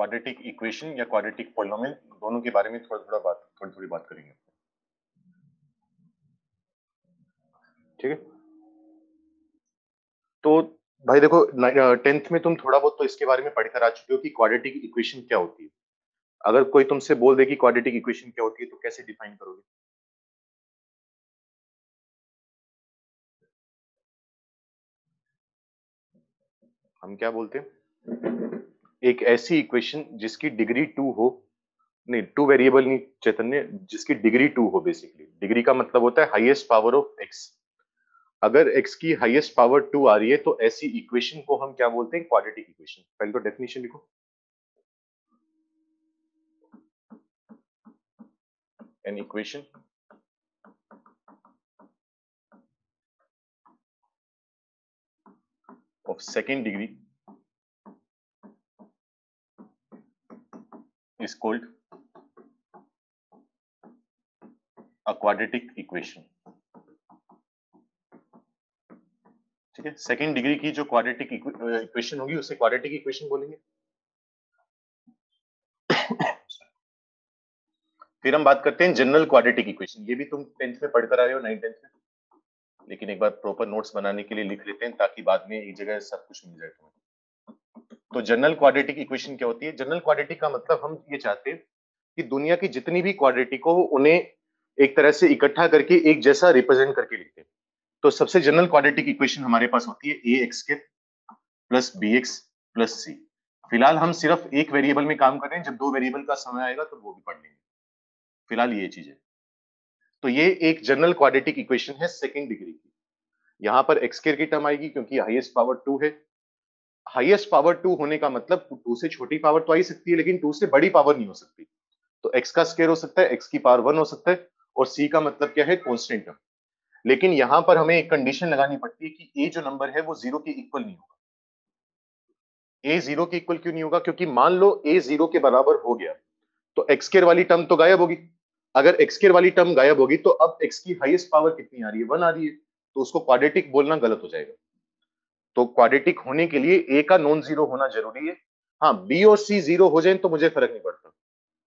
Quadratic equation या quadratic polynomial दोनों के बारे में थोड़ी बात करेंगे। ठीक है, तो भाई देखो 10th में तुम थोड़ा बहुत तो इसके बारे में पढ़कर आ चुके हो कि क्वाड्रेटिक इक्वेशन क्या होती है। अगर कोई तुमसे बोल दे कि क्वाड्रेटिक इक्वेशन क्या होती है तो कैसे डिफाइन करोगे? हम क्या बोलते हैं? एक ऐसी इक्वेशन जिसकी डिग्री 2 हो, नहीं 2 वेरिएबल नहीं चैतन्य, जिसकी डिग्री 2 हो। बेसिकली डिग्री का मतलब होता है हाईएस्ट पावर ऑफ x। अगर x की हाईएस्ट पावर 2 आ रही है तो ऐसी इक्वेशन को हम क्या बोलते हैं? Quadratic equation. पहले तो डेफिनेशन लिखो। An equation of second degree is called a quadratic equation। ठीक है, सेकेंड डिग्री की जो क्वाड्रेटिक इक्वेशन होगी उसे क्वाड्रेटिक इक्वेशन बोलेंगे। फिर हम बात करते हैं जनरल क्वाड्रेटिक इक्वेशन। ये भी तुम 10th में पढ़कर आए हो, 9th 10th में, लेकिन एक बार प्रॉपर नोट्स बनाने के लिए लिख लेते हैं ताकि बाद में एक जगह सब कुछ मिल जाए तुम्हें। तो जनरल क्वाड्रेटिक इक्वेशन क्या होती है? जनरल क्वाड्रेटिक का मतलब हम ये चाहते हैं कि दुनिया की जितनी भी क्वाड्रेटिक हो उन्हें एक तरह से इकट्ठा करके एक जैसा रिप्रेजेंट करके लिखते हैं। तो सबसे जनरल क्वाड्रेटिक इक्वेशन हमारे पास होती है ए एक्स के प्लस बी एक्स प्लस सी। फिलहाल हम सिर्फ एक वेरिएबल में काम कर रहे हैं, जब 2 वेरिएबल का समय आएगा तो वो भी पढ़ लेंगे। फिलहाल ये चीज है। तो ये एक जनरल क्वाड्रेटिक इक्वेशन है सेकेंड डिग्री की। यहां पर एक्स स्क्वायर की टर्म आएगी क्योंकि हाईएस्ट पावर 2 है। हाईएस्ट पावर 2 होने का मतलब 2 से छोटी पावर तो आ ही सकती है, लेकिन 2 से बड़ी पावर नहीं हो सकती। तो एक्स का स्क्वायर हो सकता है, एक्स की पावर 1 हो सकता है, और सी का मतलब क्या है? Constant term. लेकिन यहां पर हमें एक कंडीशन लगानी पड़ती है कि ए जो नंबर है वो 0 के इक्वल नहीं होगा। ए 0 के इक्वल क्यों नहीं होगा? क्योंकि मान लो ए 0 के बराबर हो गया तो एक्स स्क्वायर वाली टर्म तो गायब होगी। अगर एक्स स्क्वायर वाली टर्म गायब होगी तो अब एक्स की हाईएस्ट पावर कितनी आ रही है? 1 आ रही है। तो उसको क्वाड्रेटिक बोलना गलत हो जाएगा। तो क्वाड्रेटिक होने के लिए ए का नॉन जीरो होना जरूरी है। हाँ, बी और सी जीरो हो जाए तो मुझे फर्क नहीं पड़ता,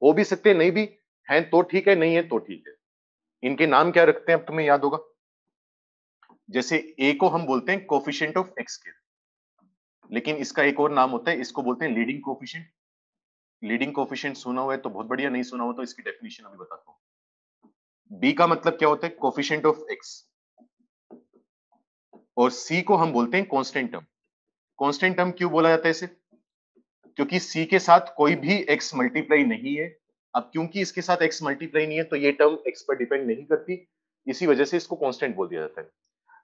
हो भी सकते नहीं भी हैं तो ठीक है, नहीं है तो ठीक है। इनके नाम क्या रखते हैं अब तुम्हें याद होगा। जैसे ए को हम बोलते हैं कोफिशिएंट ऑफ एक्स स्क्वायर, लेकिन इसका एक और नाम होता है, इसको बोलते हैं लीडिंग कोफिशिएंट। लीडिंग कोफिशिएंट सुना हुआ है तो बहुत बढ़िया, नहीं सुना हुआ तो इसकी डेफिनेशन अभी बताता हूँ। बी का मतलब क्या होता है? Coefficient of x. और सी को हम बोलते हैं कांस्टेंट टर्म। कांस्टेंट टर्म क्यों बोला जाता है इसे? क्योंकि सी के साथ कोई भी एक्स मल्टीप्लाई नहीं है। अब क्योंकि इसके साथ एक्स मल्टीप्लाई नहीं है तो ये टर्म एक्स पर डिपेंड नहीं करती, इसी वजह से इसको कांस्टेंट बोल दिया जाता है।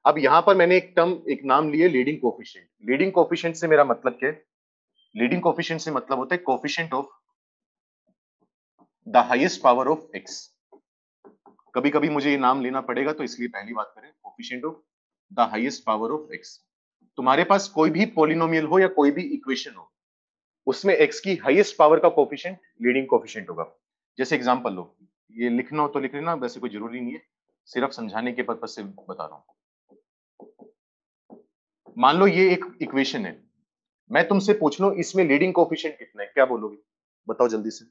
अब यहां पर मैंने एक टर्म, एक नाम लिए लीडिंग कोफिशिएंट। लीडिंग कोफिशिएंट से मेरा मतलब क्या है? लीडिंग कोफिशिएंट से मतलब होता है coefficient of the highest power of x. कभी कभी मुझे ये नाम लेना पड़ेगा तो इसलिए पहली बात करें coefficient of the highest power of x. तुम्हारे पास कोई भी पॉलिनोमियल हो या कोई भी इक्वेशन हो, उसमें x की हाईएस्ट पावर का कोफिशिएंट लीडिंग कोफिशिएंट होगा। जैसे एग्जांपल लो, ये लिखना हो तो लिख लेना, वैसे कोई जरूरी नहीं है, सिर्फ समझाने के पर्पज से बता रहा हूं। मान लो ये एक इक्वेशन है, मैं तुमसे पूछ लूं इसमें लीडिंग कोफिशिएंट कितना है, क्या बोलोगे? बताओ जल्दी से।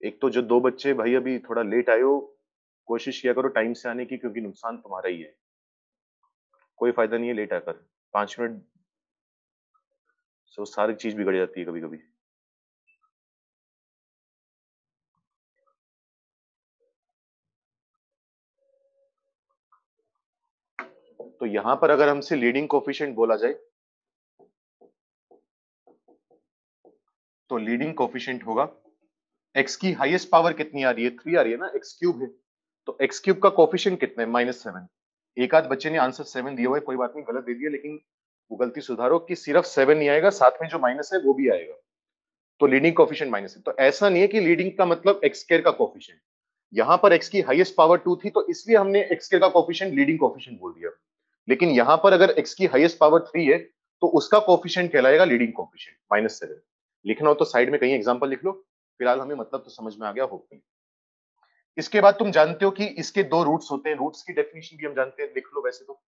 एक तो जो 2 बच्चे भाई अभी थोड़ा लेट आए हो, कोशिश किया करो टाइम से आने की, क्योंकि नुकसान तुम्हारा ही है, कोई फायदा नहीं है लेट आकर। 5 मिनट से सारी चीज बिगड़ जाती है कभी कभी। तो यहां पर अगर हमसे लीडिंग कोफिशिएंट बोला जाए तो लीडिंग कोफिशिएंट होगा, एक्स की हाईएस्ट पावर कितनी आ रही है? 3 आ रही है ना, एक्स क्यूब है, तो एक्स क्यूब का कोफिशिएंट कितना है? -7। एक आध बच्चे ने आंसर 7 दिया हुआ है, कोई बात नहीं, गलत दे दिया, लेकिन वो गलती सुधारो कि सिर्फ 7 नहीं आएगा, साथ में जो माइनस है वो भी आएगा। तो लीडिंग कोफिशिएंट माइनस है। तो ऐसा नहीं है कि लीडिंग का मतलब एक्स स्क्वायर का कोफिशिएंट। यहां पर एक्स की हाईएस्ट पावर 2 थी तो इसलिए हमने एक्स स्क्वायर का कोफिशिएंट लीडिंग कोफिशिएंट बोल दिया। लेकिन यहां पर अगर एक्स की हाईएस्ट पावर 3 है तो उसका कोफिशिएंट कहलाएगा लीडिंग कोफिशिएंट -7। लिखना हो तो साइड में कहीं एग्जांपल लिख लो, फिलहाल हमें मतलब तो समझ में आ गया होगा। इसके बाद तुम जानते हो कि इसके 2 रूट्स होते हैं, रूट्स की डेफिनेशन भी हम जानते हैं, लिख लो वैसे तो।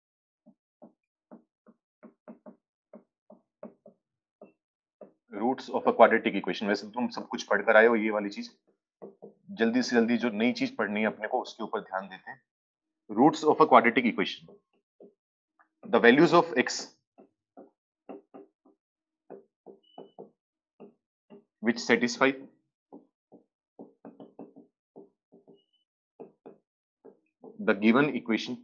Roots of a quadratic equation, वैसे तुम सब कुछ पढ़कर आए हो ये वाली चीज, जल्दी से जल्दी जो नई चीज पढ़नी है अपने को उसके ऊपर ध्यान देते हैं। Roots of a quadratic equation, the values of X which satisfy the given equation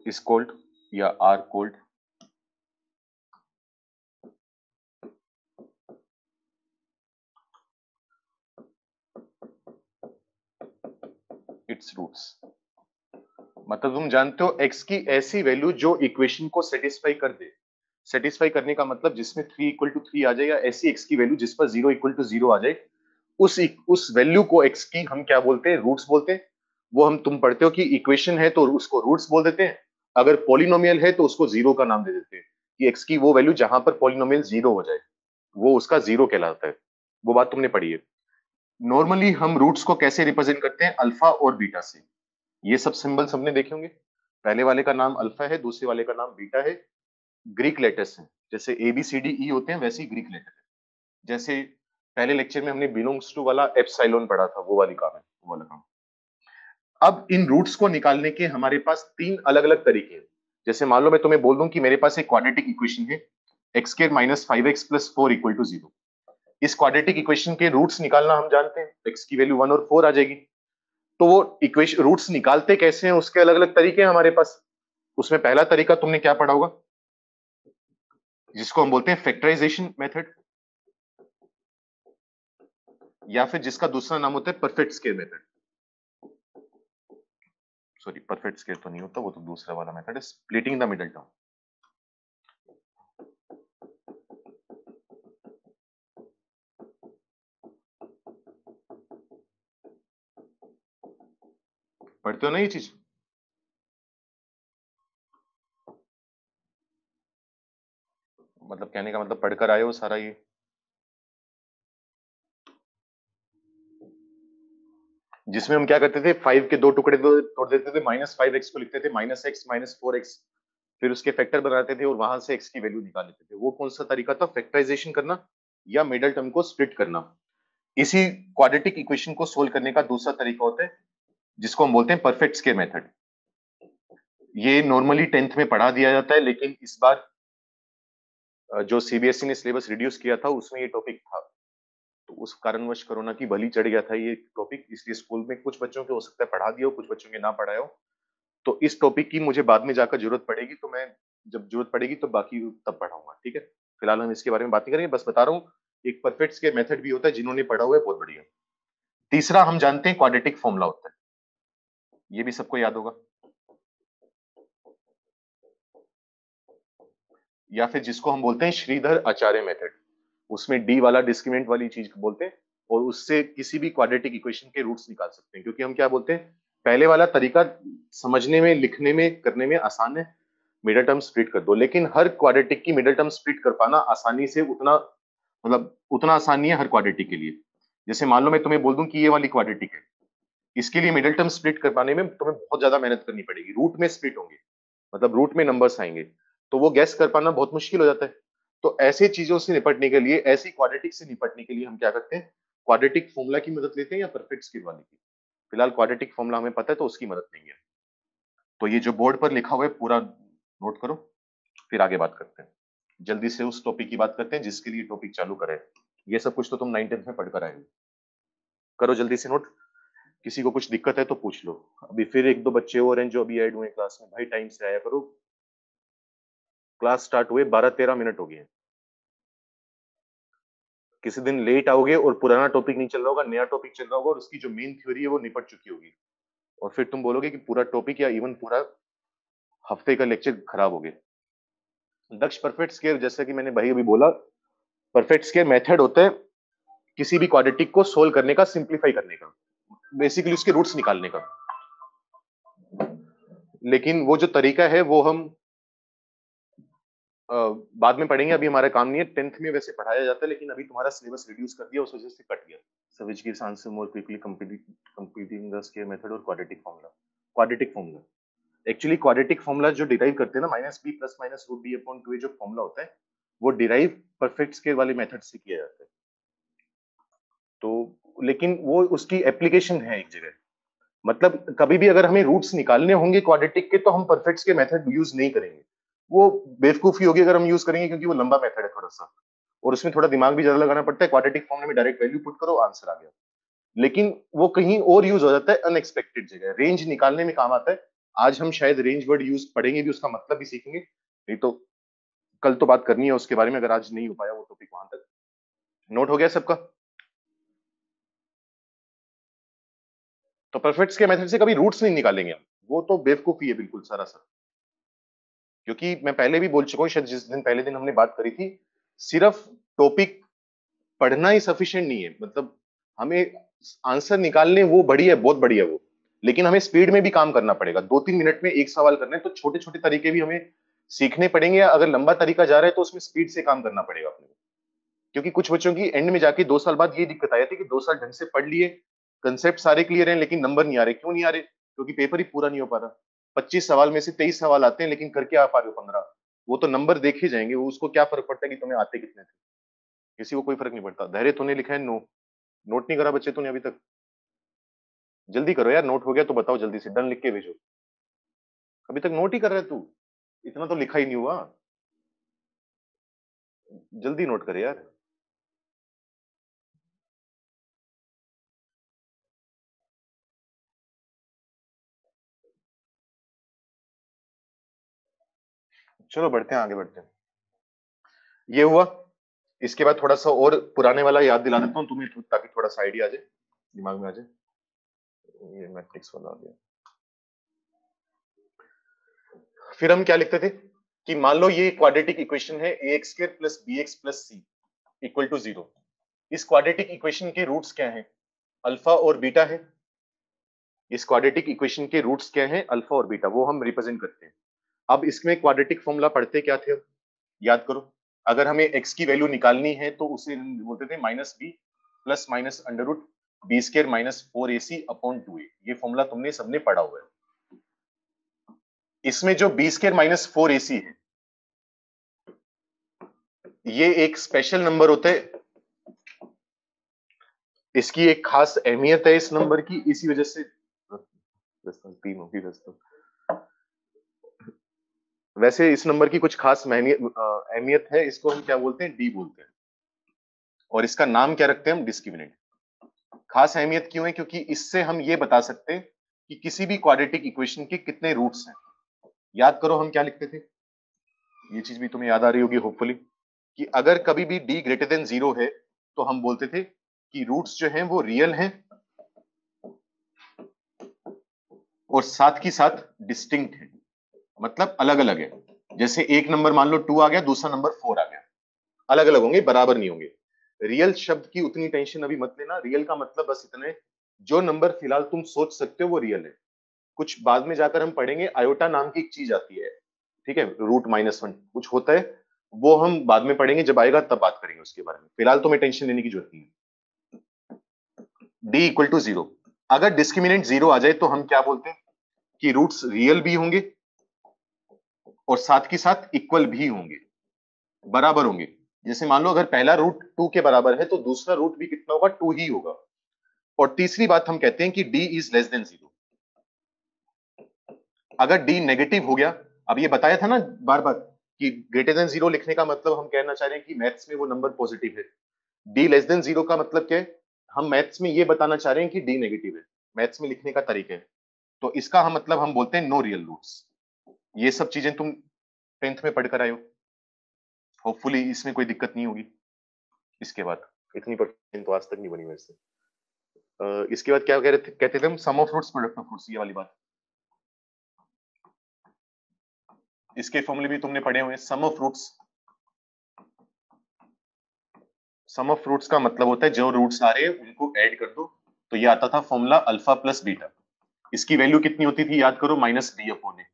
is called या are called its roots। मतलब तुम जानते हो x की ऐसी वैल्यू जो इक्वेशन को सेटिस्फाई कर दे। सेटिस्फाई करने का मतलब जिसमें 3 इक्वल टू 3 आ जाए, या ऐसी x की वैल्यू जिस पर 0 इक्वल टू 0 आ जाए, उस वैल्यू को x की हम क्या बोलते हैं? रूट्स बोलते हैं। वो हम तुम पढ़ते हो कि इक्वेशन है तो उसको रूट्स बोल देते हैं, अगर पॉलिनोमियल है तो उसको जीरो का नाम दे देते हैं, कि x की वो वैल्यू जहां पर पॉलिनोमियल जीरो हो जाए वो उसका जीरो कहलाता है। वो बात तुमने पढ़ी है। नॉर्मली हम रूट्स को कैसे रिप्रेजेंट करते हैं? अल्फा और बीटा से। ये सब सिंबल्स हमने देखे होंगे। पहले वाले का नाम अल्फा है, दूसरे वाले का नाम बीटा है। ग्रीक लेटर्स हैं, जैसे A B C D E होते हैं वैसे ही ग्रीक लेटर है। जैसे पहले लेक्चर में हमने बिलोंग्स टू वाला एप्सिलॉन पढ़ा था, वो वाली काम है, वो वाला काम। अब इन रूट्स को निकालने के हमारे पास तीन अलग अलग तरीके हैं। जैसे मान लो मैं तुम्हें बोल दूं कि मेरे पास एक क्वाड्रेटिक इक्वेशन है, X square minus 5x plus 4 equal to 0। इस क्वाड्रेटिक इक्वेशन के रूट्स निकालना हम जानते हैं, एक्स की वैल्यू 1 और 4 आ जाएगी। तो वो इक्वेशन रूट्स निकालते कैसे हैं उसके अलग अलग तरीके हैं हमारे पास। उसमें पहला तरीका तुमने क्या पढ़ा होगा, जिसको हम बोलते हैं फैक्टराइजेशन मेथड, या फिर जिसका दूसरा नाम होता है perfect square method. Sorry, perfect square तो नहीं होता, वो तो दूसरा वाला मेथड है, स्प्लिटिंग द मिडल टर्म। पढ़ते हो ना ये चीज? मतलब कहने का मतलब पढ़कर आए हो सारा ये। जिसमें हम क्या करते थे, 5 के दो टुकड़े तोड़ देते थे, -5x को लिखते थे -x -4x, फिर उसके फैक्टर बनाते थे और वहां से x की वैल्यू निकाल लेते थे। वो कौन सा तरीका था? फैक्टराइजेशन करना या मिडल टर्म को स्प्लिट करना। इसी क्वाड्रेटिक इक्वेशन को सोल्व करने का दूसरा तरीका होता है जिसको हम बोलते हैं परफेक्ट स्क्वायर मेथड। ये नॉर्मली 10th में पढ़ा दिया जाता है, लेकिन इस बार जो सीबीएसई ने सिलेबस रिड्यूस किया था उसमें ये टॉपिक था, तो उस कारणवश कोरोना की बलि चढ़ गया था ये टॉपिक, इसलिए स्कूल में कुछ बच्चों के हो सकता है पढ़ा दिया हो, कुछ बच्चों के ना पढ़ाया हो। तो इस टॉपिक की मुझे बाद में जाकर जरूरत पड़ेगी, तो मैं जब जरूरत पड़ेगी तो बाकी तब पढ़ाऊंगा, ठीक है? फिलहाल हम इसके बारे में बात नहीं करेंगे, बस बता रहा हूँ एक परफेक्ट स्क्वायर मेथड भी होता है, जिन्होंने पढ़ा हुआ है बहुत बढ़िया। तीसरा हम जानते हैं क्वाड्रेटिक फॉर्मूला होता है, ये भी सबको याद होगा, या फिर जिसको हम बोलते हैं श्रीधर आचार्य मेथड। उसमें डी वाला डिस्क्रिमिनेंट वाली चीज बोलते हैं, और उससे किसी भी क्वाड्रेटिक इक्वेशन के रूट्स निकाल सकते हैं, क्योंकि हम क्या बोलते हैं, पहले वाला तरीका समझने में, लिखने में, करने में आसान है, मिडल टर्म स्प्लिट कर दो। लेकिन हर क्वाड्रेटिक की मिडल टर्म स्प्लिट कर पाना आसानी से उतना, मतलब उतना आसान नहीं है हर क्वाड्रेटिक के लिए। जैसे मान लो मैं तुम्हें बोल दूं कि ये वाली क्वाड्रेटिक है, इसके लिए मिडल टर्म स्प्लिट कर पाने में तुम्हें बहुत ज्यादा मेहनत करनी पड़ेगी, रूट में स्प्लिट होंगे, मतलब रूट में नंबर्स आएंगे, तो वो गैस कर पाना बहुत मुश्किल हो जाता है। तो ऐसे चीजों से निपटने के लिए, ऐसी क्वाड्रेटिक से निपटने के लिए हम क्या करते हैं, क्वाड्रेटिक फॉर्मूला की मदद लेते हैं या परफेक्ट स्क्वायर वाले की। फिलहाल क्वाड्रेटिक फॉर्मूला हमें पता है तो उसकी मदद लेंगे। तो ये जो बोर्ड पर लिखा हुआ है पूरा नोट करो, फिर आगे बात करते हैं। जल्दी से उस टॉपिक की बात करते हैं जिसके लिए टॉपिक चालू करे। ये सब कुछ तो तुम 9th 10th में पढ़कर आए हो, करो जल्दी से नोट। किसी को कुछ दिक्कत है तो पूछ लो। अभी फिर एक दो बच्चे और हैं जो अभी ऐड हुए क्लास में, भाई टाइम से आया करो, क्लास स्टार्ट हुए 12-13 मिनट हो गए हैं। किसी दिन लेट आओगे और पुराना टॉपिक नहीं चल रहा होगा, नया टॉपिक चल रहा होगा और उसकी जो मेन थ्योरी है वो निपट चुकी होगी, और फिर तुम बोलोगे कि पूरा टॉपिक या इवन पूरा हफ्ते का लेक्चर खराब हो गया। दक्ष परफेक्ट स्क्वायर, जैसा कि मैंने भाई अभी बोला, परफेक्ट स्क्वायर मेथड होता है किसी भी क्वाड्रेटिक को सोल्व करने का, सिंप्लीफाई करने का, बेसिकली उसके रूट्स निकालने का। लेकिन वो जो तरीका है वो हम बाद में पढ़ेंगे, अभी हमारा काम नहीं है। 10th में वैसे पढ़ाया जाता है, लेकिन अभी तुम्हारा सिलेबस रिड्यूस कर दिया, उस वजह से कट गया। So which gives answer more quickly, computing the square method और quadratic formula। quadratic formula actually quadratic formula जो डिराइव करते हैं ना minus B plus minus root B upon 2 जो फॉर्मूला होता है वो डिराइव परफेक्ट स्केयर वाले मेथड से किया जाता है। तो लेकिन वो उसकी एप्लीकेशन है एक जगह, मतलब कभी भी अगर हमें रूट्स निकालने होंगे क्वाड्रेटिक के तो हम परफेक्ट के मेथड यूज नहीं करेंगे, वो बेवकूफी होगी अगर हम यूज करेंगे क्योंकि वो लंबा मेथड है थोड़ा सा और उसमें थोड़ा दिमाग भी ज्यादा लगाना पड़ता है। क्वाड्रेटिक फॉर्म में डायरेक्ट वैल्यू पुट करो आंसर आ गया, लेकिन वो कहीं और यूज हो जाता है अनएक्सपेक्टेड जगह, रेंज निकालने में काम आता है। आज हम शायद रेंज वर्ड यूज पढ़ेंगे भी, उसका मतलब भी सीखेंगे, नहीं तो कल तो बात करनी है उसके बारे में अगर आज नहीं हो पाया वो टॉपिक वहां तक। नोट हो गया सबका? तो परफेक्ट्स के मेथड से कभी रूट्स नहीं निकालेंगे हम, वो तो बेवकूफी है बिल्कुल सरासर, क्योंकि मैं पहले भी बोल चुका हूँ, शायद जिस दिन पहले दिन हमने बात करी थी, सिर्फ टॉपिक पढ़ना ही सफिशिएंट नहीं है, मतलब हमें आंसर निकालने वो बढ़िया है, बहुत बढ़िया है वो, लेकिन हमें स्पीड में भी काम करना पड़ेगा। 2-3 मिनट में एक सवाल करना है तो छोटे छोटे तरीके भी हमें सीखने पड़ेंगे, अगर लंबा तरीका जा रहा है तो उसमें स्पीड से काम करना पड़ेगा अपने को। क्योंकि कुछ बच्चों की एंड में जाके 2 साल बाद ये दिक्कत आई थी कि 2 साल ढंग से पढ़ लिए, कंसेप्ट सारे क्लियर हैं लेकिन नंबर नहीं आ रहे। क्यों नहीं आ रहे? क्योंकि पेपर ही पूरा नहीं हो पा रहा। 25 सवाल में से 23 सवाल आते हैं लेकिन करके आ पा रहे हो 15, वो तो नंबर देखे जाएंगे, वो उसको क्या फर्क पड़ता है कि तुम्हें आते कितने थे, किसी को कोई फर्क नहीं पड़ता। धैर्य तूने लिखा है नो, नोट नहीं करा बच्चे तूने अभी तक? जल्दी करो यार, नोट हो गया तो बताओ जल्दी से, डन लिख के भेजो। अभी तक नोट ही कर रहा है तू, इतना तो लिखा ही नहीं हुआ, जल्दी नोट करे यार। चलो बढ़ते हैं, आगे बढ़ते हैं। ये हुआ, इसके बाद थोड़ा सा और पुराने वाला याद दिला देता हूँ तुम्हें ताकि थोड़ा सा आइडिया आ जाए, दिमाग में आ जाए। ये मैट्रिक्स वाला आ गया। फिर हम क्या लिखते थे कि मान लो ये क्वाड्रेटिक इक्वेशन है A X square plus B X plus C equal to 0। इस क्वाड्रेटिक इक्वेशन के रूट्स क्या हैं? अल्फा और बीटा है। इस क्वाड्रेटिक इक्वेशन के रूट्स क्या हैं? अल्फा और बीटा, वो हम रिप्रेजेंट करते हैं। अब इसमें क्वाड्रेटिक फॉर्मूला पढ़ते क्या थे? याद करो, अगर हमें x की वैल्यू निकालनी है तो उसे बोलते थे minus B plus minus under root B square minus 4ac upon 2a। ये फॉर्मूला तुमने सबने पढ़ा हुआ है। इसमें जो बी स्केयर माइनस 4ac है, ये एक स्पेशल नंबर होता है, इसकी एक खास अहमियत है इस नंबर की, इसी वजह से तीन होगी वैसे इस नंबर की कुछ खास अहमियत है, इसको हम क्या बोलते हैं? डी बोलते हैं, और इसका नाम क्या रखते हैं हम? डिस्क्रिमिनेंट। खास अहमियत क्यों है? क्योंकि इससे हम ये बता सकते हैं कि किसी भी क्वाड्रेटिक इक्वेशन के कितने रूट्स हैं। याद करो हम क्या लिखते थे, ये चीज भी तुम्हें याद आ रही होगी होपफुली, कि अगर कभी भी d ग्रेटर देन 0 है तो हम बोलते थे कि रूट्स जो हैं वो रियल हैं और साथ ही साथ डिस्टिंक्ट है, मतलब अलग अलग है। जैसे एक नंबर मान लो 2 आ गया, दूसरा नंबर 4 आ गया, अलग अलग होंगे, बराबर नहीं होंगे। रियल शब्द की उतनी टेंशन अभी मत लेना, रियल का मतलब बस इतना है, जो नंबर फिलहाल तुम सोच सकते हो वो रियल है। कुछ बाद में जाकर हम पढ़ेंगे, आयोटा नाम की एक चीज आती है, ठीक है, रूट -1 कुछ होता है, वो हम बाद में पढ़ेंगे, जब आएगा तब बात करेंगे उसके बारे में, फिलहाल तुम्हें टेंशन लेने की जरूरत नहीं है। डी इक्वल टू 0, अगर डिस्क्रिमिनेंट 0 आ जाए तो हम क्या बोलते हैं कि रूट्स रियल भी होंगे और साथ ही साथ इक्वल भी होंगे, बराबर होंगे। जैसे मान लो अगर पहला रूट 2 के बराबर है तो दूसरा रूट भी कितना होगा? 2 ही होगा। और तीसरी बात हम कहते हैं कि d इज लेस देन 0। अगर d नेगेटिव हो गया, अब ये बताया था ना बार बार कि ग्रेटर देन 0 लिखने का मतलब हम कहना चाह रहे हैं कि मैथ्स में वो नंबर पॉजिटिव है। d लेस देन 0 का मतलब क्या है? हम मैथ्स में ये बताना चाह रहे हैं कि d नेगेटिव है, मैथ्स में लिखने का तरीका है। तो इसका हम मतलब हम बोलते हैं नो रियल रूट्स। ये सब चीजें तुम 10th में पढ़कर आए हो, होपफुली इसमें कोई दिक्कत नहीं होगी। इसके बाद इतनी परसेंट तो आज तक नहीं बनी वैसे। इसके बाद क्या कह रहे थे, कहते थे हम sum of roots product of roots, ये वाली बात। इसके फॉर्मूले भी तुमने पढ़े हुए हैं, sum of roots. Sum of roots का मतलब होता है जो रूट्स आ रहे हैं उनको ऐड कर दो, तो ये आता था फॉर्मूला अल्फा प्लस बीटा। इसकी वैल्यू कितनी होती थी? याद करो, माइनस बी अपॉन ए,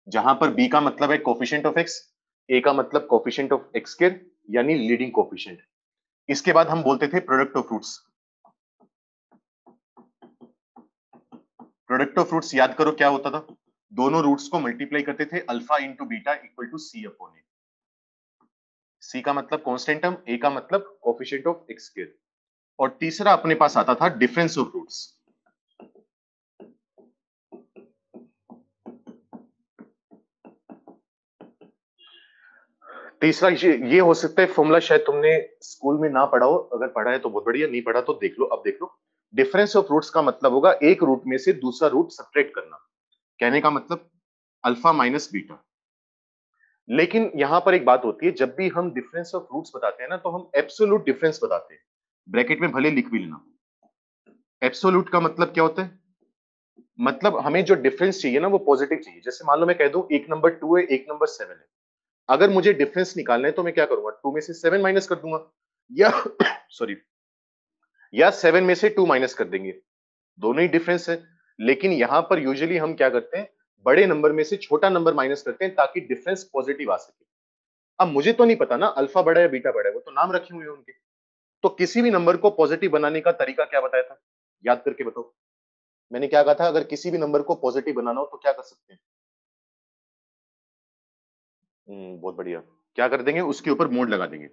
जहां पर बी का मतलब है कोफिशिएंट ऑफ एक्स, ए का मतलब कोफिशिएंट ऑफ एक्स स्क्वायर यानी लीडिंग कोफिशिएंट। इसके बाद हम बोलते थे product of roots. Product of fruits याद करो क्या होता था? दोनों रूट्स को मल्टीप्लाई करते थे, alpha into beta equal to C upon A. C का मतलब कांस्टेंट टर्म, ए का मतलब कोएफिशिएंट ऑफ एक्स स्क्वायर, और तीसरा अपने पास आता था डिफरेंस ऑफ रूट्स। तीसरा ये हो सकता है फॉर्मूला शायद तुमने स्कूल में ना पढ़ा हो, अगर पढ़ा है तो बहुत बढ़िया, नहीं पढ़ा तो देख लो, अब देख लो। डिफरेंस ऑफ रूट्स का मतलब होगा एक रूट में से दूसरा रूट सब्ट्रैक्ट करना, कहने का मतलब अल्फा माइनस बीटा। लेकिन यहां पर एक बात होती है, जब भी हम डिफरेंस ऑफ रूट्स बताते हैं ना, तो हम एब्सोल्यूट डिफरेंस बताते हैं, ब्रैकेट में भले लिख भी लेना। एब्सोल्यूट का मतलब क्या होता है, मतलब हमें जो डिफरेंस चाहिए ना वो पॉजिटिव चाहिए। जैसे मान लो मैं कह दूं एक नंबर 2 है, एक नंबर 7 है, अगर मुझे डिफरेंस निकालना है तो मैं क्या करूंगा, 2 में से 7 माइनस कर दूंगा, या सॉरी, या 7 में से 2 माइनस कर देंगे, दोनों ही डिफरेंस है। लेकिन यहां पर यूजुअली हम क्या करते हैं, बड़े नंबर में से छोटा नंबर माइनस करते हैं ताकि डिफरेंस पॉजिटिव आ सके। अब मुझे तो नहीं पता ना अल्फा बड़ा है बीटा बड़ा है, वो तो नाम रखे हुए हैं उनके। तो किसी भी नंबर को पॉजिटिव बनाने का तरीका क्या बताया था, याद करके बताओ। मैंने क्या कहा था, अगर किसी भी नंबर को पॉजिटिव बनाना हो तो क्या कर सकते हैं। बहुत बढ़िया। क्या कर देंगे, उसके ऊपर मोड लगा देंगे,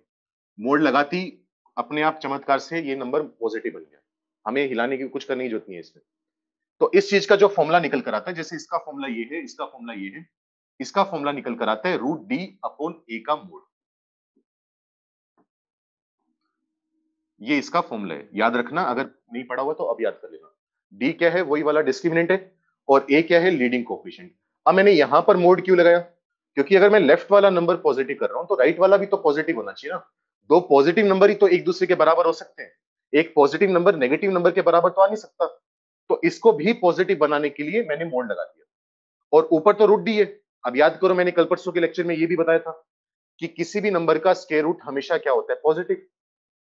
मोड लगाती अपने आप चमत्कार से ये नंबर पॉजिटिव बन गया, हमें हिलाने की कुछ करने की जरूरत नहीं है इसमें। तो इस चीज का जो फॉर्मूला निकल कर आता है, जैसे इसका फॉर्मूला ये है, इसका फॉर्मूला ये है, इसका फॉर्मूला निकल कर आता है रूट डी अपॉन ए का मोड। ये इसका फॉर्मूला है, याद रखना, अगर नहीं पढ़ा हुआ तो अब याद कर लेना। डी क्या है, वही वाला डिस्क्रिमिनेंट है, और ए क्या है, लीडिंग कोएफिशिएंट। अब मैंने यहां पर मोड क्यों लगाया, क्योंकि अगर मैं लेफ्ट वाला नंबर पॉजिटिव कर रहा हूं तो राइट वाला भी तो पॉजिटिव होना चाहिए ना। दो पॉजिटिव नंबर ही तो एक दूसरे के बराबर हो सकते हैं, एक पॉजिटिव नंबर नेगेटिव नंबर के बराबर तो आ नहीं सकता। तो इसको भी पॉजिटिव बनाने के लिए मैंने मोड लगा दिया, और ऊपर तो रूट डी है। अब याद करो, मैंने कल परसों के लेक्चर में ये भी बताया था कि किसी भी नंबर का स्क्वायर रूट हमेशा क्या होता है, पॉजिटिव।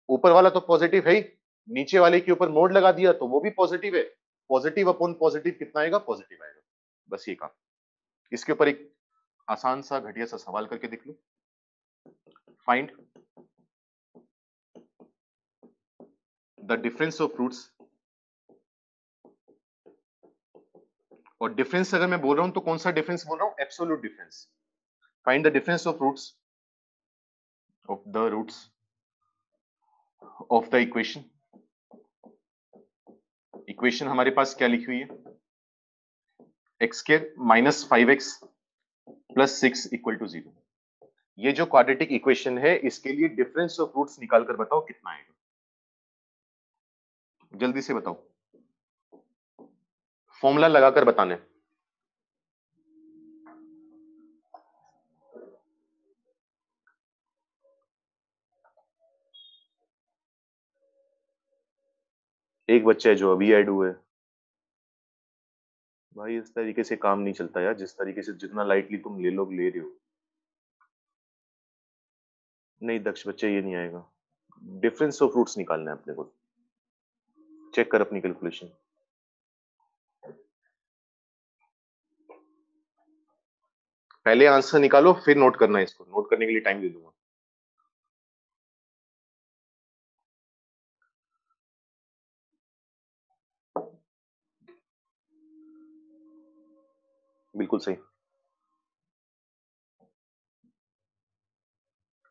ऊपर वाला तो पॉजिटिव है ही, नीचे वाले के ऊपर मोड लगा दिया तो वो भी पॉजिटिव है। पॉजिटिव अपॉन पॉजिटिव कितना आएगा, पॉजिटिव आएगा। बस ये काम। इसके ऊपर एक आसान सा घटिया सा सवाल करके देख लो। Find the difference of roots, और डिफरेंस अगर मैं बोल रहा हूं तो कौन सा डिफरेंस बोल रहा हूं, absolute difference. Find the difference of roots of the equation. Equation हमारे पास क्या लिखी हुई है, X square minus 5x plus 6 equal to 0। ये जो क्वाड्रेटिक इक्वेशन है, इसके लिए डिफरेंस ऑफ रूट्स निकाल कर बताओ कितना आएगा, जल्दी से बताओ, फॉर्मूला लगाकर बताने। एक बच्चा है जो अभी ऐड हुआ है। भाई इस तरीके से काम नहीं चलता यार, जिस तरीके से जितना लाइटली तुम ले रहे हो। नहीं दक्ष बच्चे, ये नहीं आएगा। डिफरेंस ऑफ रूट्स निकालना है अपने को। चेक कर अपनी कैलकुलेशन। पहले आंसर निकालो फिर नोट करना है, इसको नोट करने के लिए टाइम दे दूंगा। बिल्कुल सही।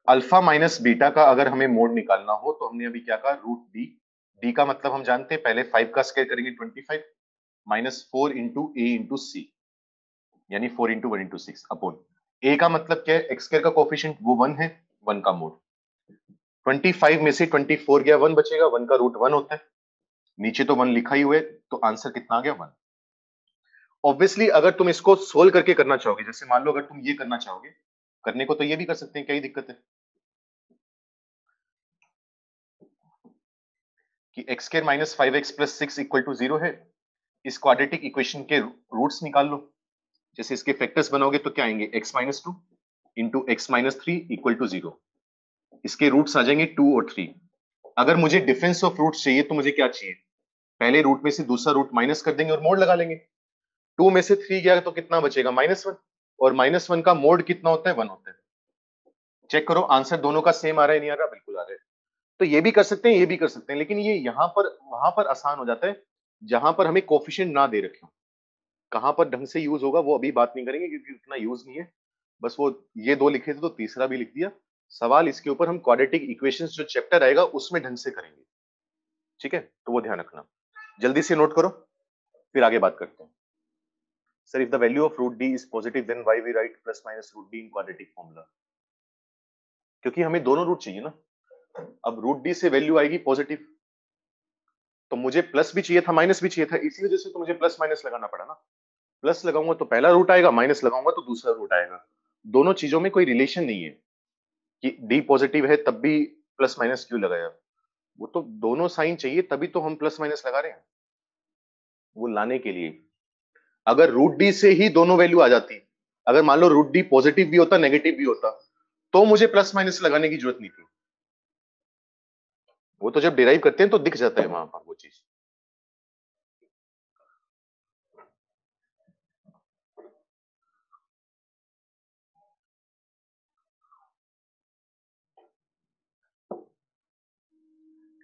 अल्फा माइनस बीटा का अगर हमें मोड निकालना हो तो हमने अभी क्या कहा, रूट डी। डी का मतलब हम जानते हैं, पहले 5 का स्क्वायर करेंगे 25 माइनस 4 इंटू ए इंटू सी, यानी 4 इंटू 1 इंटू 6 अपॉन ए का मतलब क्या है, एक्स स्क्वायर का कोफिशिएंट वो 1 है, 1 का मोड। 25 में से 24 गया, 1 बचेगा, 1 का रूट 1 होता है, नीचे तो 1 लिखा ही हुआ है, तो आंसर कितना आ गया, 1। ऑब्वियसली अगर तुम इसको सोल्व करके करना चाहोगे, जैसे मान लो अगर तुम ये करना चाहोगे, करने को तो ये भी कर सकते हैं, क्या ही दिक्कत है कि X square minus 5x plus 6 equal to 0 है। इस क्वाड्रेटिक इक्वेशन के रूट्स निकाल लो। जैसे इसके फैक्टर्स बनाओगे तो क्या आएंगे, x minus 2 into X minus 3 equal to 0। इसके रूट्स आ जाएंगे 2 और 3। अगर मुझे डिफरेंस ऑफ रूट्स चाहिए तो मुझे क्या चाहिए, पहले रूट में से दूसरा रूट माइनस कर देंगे और मोड लगा लेंगे। 2 में से 3 गया तो कितना बचेगा, -1, और -1 का मोड कितना होता है, 1 होता है। चेक करो आंसर दोनों का सेम आ रहा है, नहीं आ रहा, बिल्कुल आ रहा है। तो ये भी कर सकते हैं, ये भी कर सकते हैं, लेकिन ये यहाँ पर वहां पर आसान हो जाता है जहां पर हमें कोफिशिएंट ना दे रखे हो। कहाँ पर ढंग से यूज होगा वो अभी बात नहीं करेंगे क्योंकि उतना यूज नहीं है। बस वो ये 2 लिखे थे तो तीसरा भी लिख दिया। सवाल इसके ऊपर हम क्वाड्रेटिक इक्वेशंस जो चैप्टर आएगा उसमें ढंग से करेंगे। ठीक है? तो वो ध्यान रखना। जल्दी से नोट करो, फिर आगे बात करते हैं। Sir, if the value of root d is positive, then why we write plus minus root d in quadratic formula? क्योंकि हमें दोनों रूट चाहिए ना। अब रूट डी से वैल्यू आएगी पॉजिटिव, तो मुझे प्लस भी चाहिए था माइनस भी चाहिए था, इसी वजह से तो मुझे प्लस माइनस लगाना पड़ा ना। प्लस लगाऊंगा तो पहला रूट आएगा, माइनस लगाऊंगा तो दूसरा रूट आएगा। दोनों चीजों में कोई रिलेशन नहीं है कि डी पॉजिटिव है तब भी प्लस माइनस क्यों लगाया। वो तो दोनों साइन चाहिए तभी तो हम प्लस माइनस लगा रहे हैं, वो लाने के लिए। अगर रूट डी से ही दोनों वैल्यू आ जाती, अगर मान लो रूट डी पॉजिटिव भी होता नेगेटिव भी होता, तो मुझे प्लस माइनस लगाने की जरूरत नहीं थी। वो तो जब डिराइव करते हैं तो दिख जाता है वहां पर वो चीज।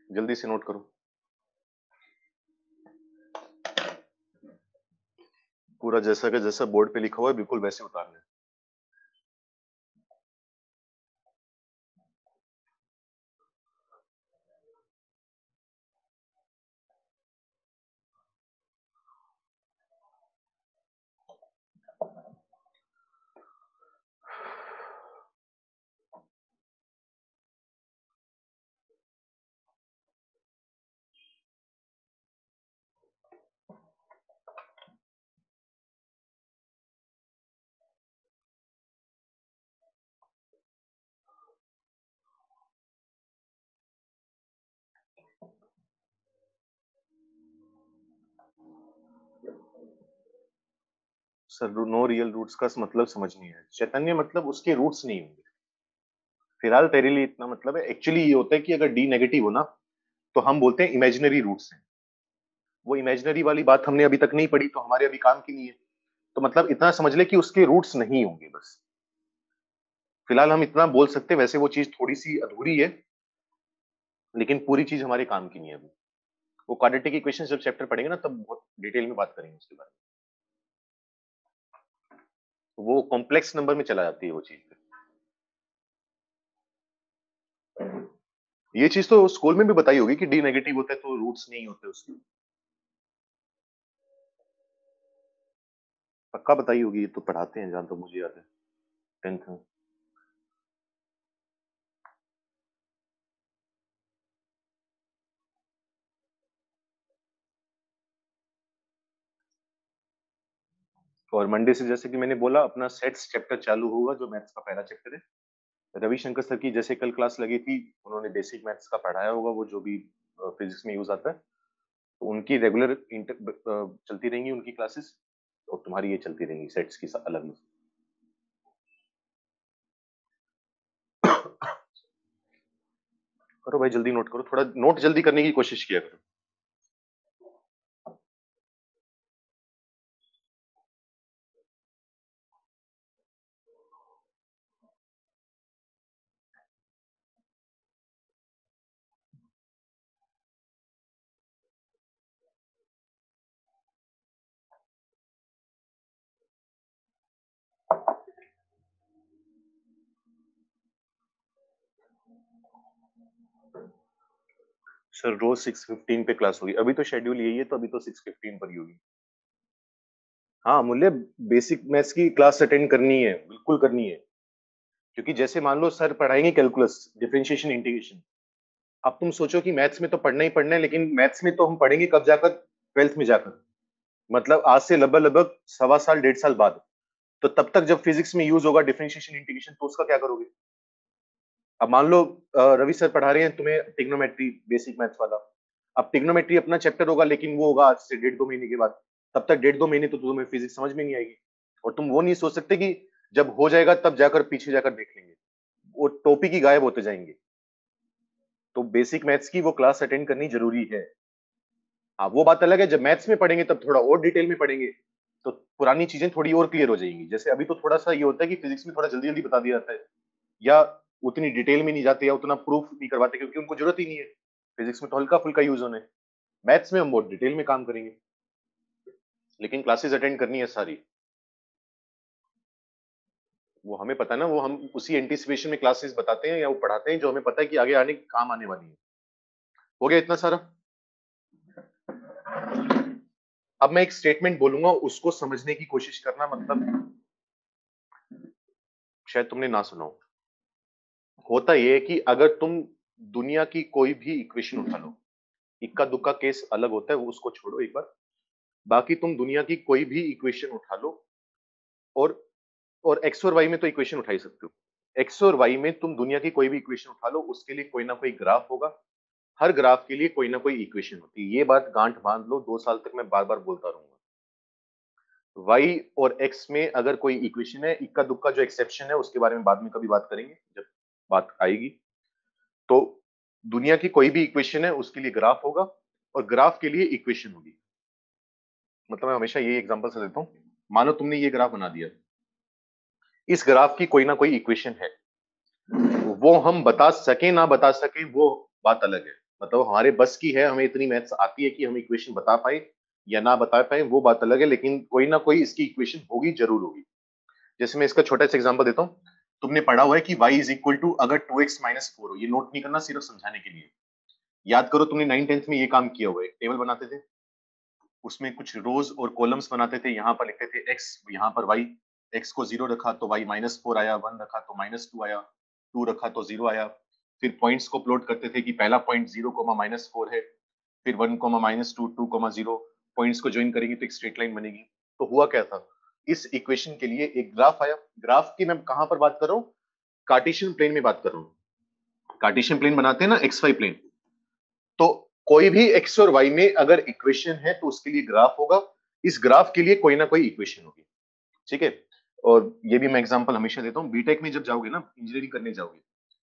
जल्दी से नोट करो, पूरा जैसा का जैसा बोर्ड पे लिखा हुआ है बिल्कुल वैसे उतारना है। सर नो रियल रूट्स का मतलब समझ नहीं है। चैतन्य मतलब उसके रूट्स नहीं होंगे। फिलहाल तेरे लिए इतना मतलब है। एक्चुअली ये होता है कि अगर डी नेगेटिव हो ना तो हम बोलते हैं इमेजिनरी रूट्स हैं। वो इमेजिनरी वाली बात हमने अभी तक नहीं पढ़ी तो हमारे अभी काम की नहीं है। तो मतलब इतना समझ ले कि उसके रूट्स नहीं होंगे बस। फिलहाल हम इतना बोल सकते हैं, वैसे वो चीज थोड़ी सी अधूरी है लेकिन पूरी चीज हमारे काम की नहीं है अभी। वो क्वाड्रेटिक इक्वेशन जब चैप्टर पढ़ेंगे ना तब बहुत डिटेल में बात करेंगे उसके बारे में। वो कॉम्प्लेक्स नंबर में चला जाती है वो चीज। ये चीज तो स्कूल में भी बताई होगी कि डी नेगेटिव होता है तो रूट्स नहीं होते उसके। पक्का बताई होगी, ये तो पढ़ाते हैं जहां तो मुझे याद है 10th में। और मंडे से जैसे कि मैंने बोला अपना सेट्स चैप्टर चालू होगा जो मैथ्स का पहला चैप्टर है। रविशंकर सर की जैसे कल क्लास लगी थी, उन्होंने बेसिक मैथ्स का पढ़ाया होगा वो जो भी फिजिक्स में यूज आता है। तो उनकी रेगुलर चलती रहेंगी उनकी क्लासेस, और तुम्हारी ये चलती रहेंगी सेट्स की अलग। करो भाई जल्दी नोट करो, थोड़ा नोट जल्दी करने की कोशिश किया करो। सर रोज 6:15 पे क्लास होगी, अभी तो शेड्यूल यही है तो अभी तो 6:15 पर ही होगी। हाँ मूल्य, बेसिक मैथ्स की क्लास अटेंड करनी है, बिल्कुल करनी है। क्योंकि जैसे मान लो सर पढ़ाएंगे कैलकुलस, डिफरेंशिएशन, इंटीग्रेशन। अब तुम सोचो कि मैथ्स में तो पढ़ना ही पढ़ना है, लेकिन मैथ्स में तो हम पढ़ेंगे कब जाकर, ट्वेल्थ में जाकर। मतलब आज से लगभग लगभग 1.25 साल 1.5 साल बाद। तो तब तक जब फिजिक्स में यूज होगा डिफरेंशिएशन इंटीग्रेशन तो उसका क्या करोगे। अब मान लो रवि सर पढ़ा रहे हैं तुम्हें टिग्नोमेट्री बेसिक मैथ्स वाला। अब टिग्नोमेट्री अपना चैप्टर होगा लेकिन वो होगा आज से 1.5-2 महीने के बाद। तब तक 1.5-2 महीने तो तुम्हें फिजिक्स समझ में नहीं आएगी। और तुम वो नहीं सोच सकते कि जब हो जाएगा तब जाकर पीछे जाकर देख लेंगे, वो टॉपिक ही गायब होते जाएंगे। तो बेसिक मैथ्स की वो क्लास अटेंड करनी जरूरी है। हाँ वो बात अलग है, जब मैथ्स में पढ़ेंगे तब थोड़ा और डिटेल में पढ़ेंगे तो पुरानी चीजें थोड़ी और क्लियर हो जाएंगी। जैसे अभी तो थोड़ा सा ये होता है कि फिजिक्स में थोड़ा जल्दी जल्दी बता दिया जाता है, या उतनी डिटेल में नहीं जाते या उतना प्रूफ नहीं करवाते क्योंकि उनको जरूरत ही नहीं है। फिजिक्स में तो हल्का फुल्का यूज होना है, मैथ्स में हम बहुत डिटेल में काम करेंगे। लेकिन क्लासेस अटेंड करनी है सारी, वो हमें पता है ना, वो हम उसी एंटीसिपेशन में क्लासेस बताते हैं या वो पढ़ाते हैं जो हमें पता है कि आगे आने काम आने वाली है। हो गया इतना सारा। अब मैं एक स्टेटमेंट बोलूंगा, उसको समझने की कोशिश करना, मतलब शायद तुमने ना सुना हो। होता यह है कि अगर तुम दुनिया की कोई भी इक्वेशन उठा लो, इक्का दुक्का केस अलग होता है, वो उसको छोड़ो एक बार, बाकी तुम दुनिया की कोई भी इक्वेशन उठा लो, और एक्स और वाई में तो इक्वेशन उठा ही सकते हो। एक्स और वाई में तुम दुनिया की कोई भी इक्वेशन उठा लो, उसके लिए कोई ना कोई ग्राफ होगा, हर ग्राफ के लिए कोई ना कोई इक्वेशन होती है। ये बात गांठ बांध लो, 2 साल तक मैं बार बार बोलता रहूंगा। वाई और एक्स में अगर कोई इक्वेशन है, इक्का दुक्का जो एक्सेप्शन है उसके बारे में बाद में कभी बात करेंगे जब बात आएगी। तो दुनिया की कोई भी इक्वेशन है उसके लिए ग्राफ होगा, और ग्राफ के लिए इक्वेशन होगी। मतलब मैं हमेशा ये एग्जांपल से देता हूं, मानो तुमने ये ग्राफ बना दिया, इस ग्राफ की कोई ना कोई इक्वेशन है, वो हम बता सके ना बता सके वो बात अलग है। मतलब हमारे बस की है, हमें इतनी मैथ्स आती है कि हम इक्वेशन बता पाए या ना बता पाए, वो बात अलग है, लेकिन कोई ना कोई इसकी इक्वेशन होगी, जरूर होगी। जैसे मैं इसका छोटा सा एग्जांपल देता हूँ। तुमने पढ़ा हुआ है कि y इज इक्वल टू अगर 2x-4 हो, ये नोट नहीं करना, सिर्फ समझाने के लिए। याद करो, तुमने 9th-10th में ये काम किया हुआ है, टेबल बनाते थे, उसमें कुछ रोज और कॉलम्स बनाते थे, यहाँ पर लिखते थे x, यहाँ पर y, x को 0 रखा तो y -4 आया, 1 रखा तो -2 आया, 2 रखा तो 0 आया। फिर पॉइंट्स को प्लॉट करते थे कि पहला पॉइंट 0, -4 है, फिर 1, -2, 2, 0, पॉइंट्स को ज्वाइन करेंगे तो एक स्ट्रेट लाइन बनेगी। तो हुआ क्या था, इस इक्वेशन के लिए एक ग्राफ आया। ग्राफ की मैं कहां पर बात कर रहा हूँ, कार्टेशियन प्लेन में बात कर रहा हूँ। कार्टेशियन प्लेन बनाते हैं ना, एक्स वाई प्लेन। तो कोई भी एक्स और वाई में अगर इक्वेशन है तो उसके लिए ग्राफ होगा, इस ग्राफ के लिए कोई ना कोई इक्वेशन होगी। ठीक है। और ये भी मैं एग्जांपल हमेशा देता हूँ, बीटेक में जब जाओगे ना, इंजीनियरिंग करने जाओगे,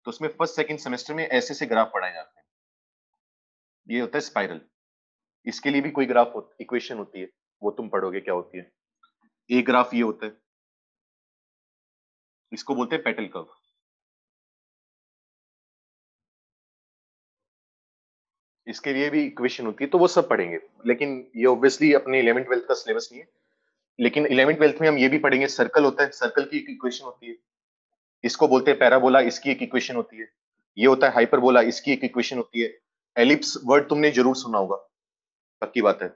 तो उसमें फर्स्ट सेकंड सेमेस्टर में ऐसे से ग्राफ पढ़ाए जाते हैं। ये होता है स्पाइरल, इसके लिए भी कोई ग्राफ इक्वेशन होती है, वो तुम पढ़ोगे क्या होती है। एक ग्राफ ये होता है, इसको बोलते हैं पेटल कर्व। इसके लिए भी इक्वेशन होती है, तो वो सब पढ़ेंगे, लेकिन ये ऑब्वियसली अपने 11th-12th का सिलेबस नहीं है। लेकिन 11th-12th में हम ये भी पढ़ेंगे, सर्कल होता है, सर्कल की एक इक्वेशन होती है, इसको बोलते हैं पैराबोला, इसकी एक इक्वेशन होती है। ये होता है हाइपरबोला, इसकी एक इक्वेशन होती है। एलिप्स वर्ड तुमने जरूर सुना होगा, पक्की बात है।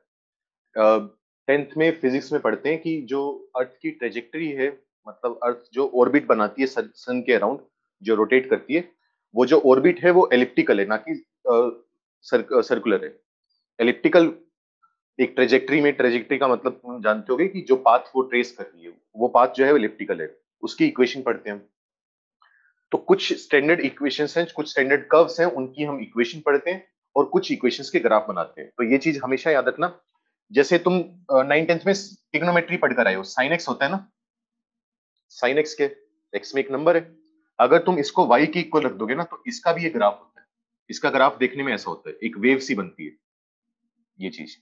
10th में फिजिक्स में पढ़ते हैं कि जो अर्थ की ट्रेजेक्टरी है, मतलब अर्थ जो ऑर्बिट बनाती है सन के अराउंड, जो रोटेट करती है, वो जो ऑर्बिट है वो एलिप्टिकल है, ना कि सर्कुलर है। एलिप्टिकल एक ट्रेजेक्टरी में, ट्रेजेक्टरी का मतलब तुम जानते होगे कि जो पाथ वो ट्रेस कर रही है, वो पाथ जो है वो एलिप्टिकल है, उसकी इक्वेशन पढ़ते हैं हम। तो कुछ स्टैंडर्ड इक्वेशंस हैं, कुछ स्टैंडर्ड कर्व्स हैं, उनकी हम इक्वेशन पढ़ते हैं, और कुछ इक्वेशंस के ग्राफ बनाते हैं। तो ये चीज हमेशा याद रखना। जैसे तुम 9th-10th में ट्रिग्नोमेट्री पढ़कर आए हो, साइन एक्स होता है ना, साइन एक्स के, एक्स में एक नंबर है, अगर तुम इसको वाई के इक्वल रख दोगे ना, तो इसका भी एक ग्राफ होता है। इसका ग्राफ देखने में ऐसा होता है, एक वेव सी बनती है। ये चीज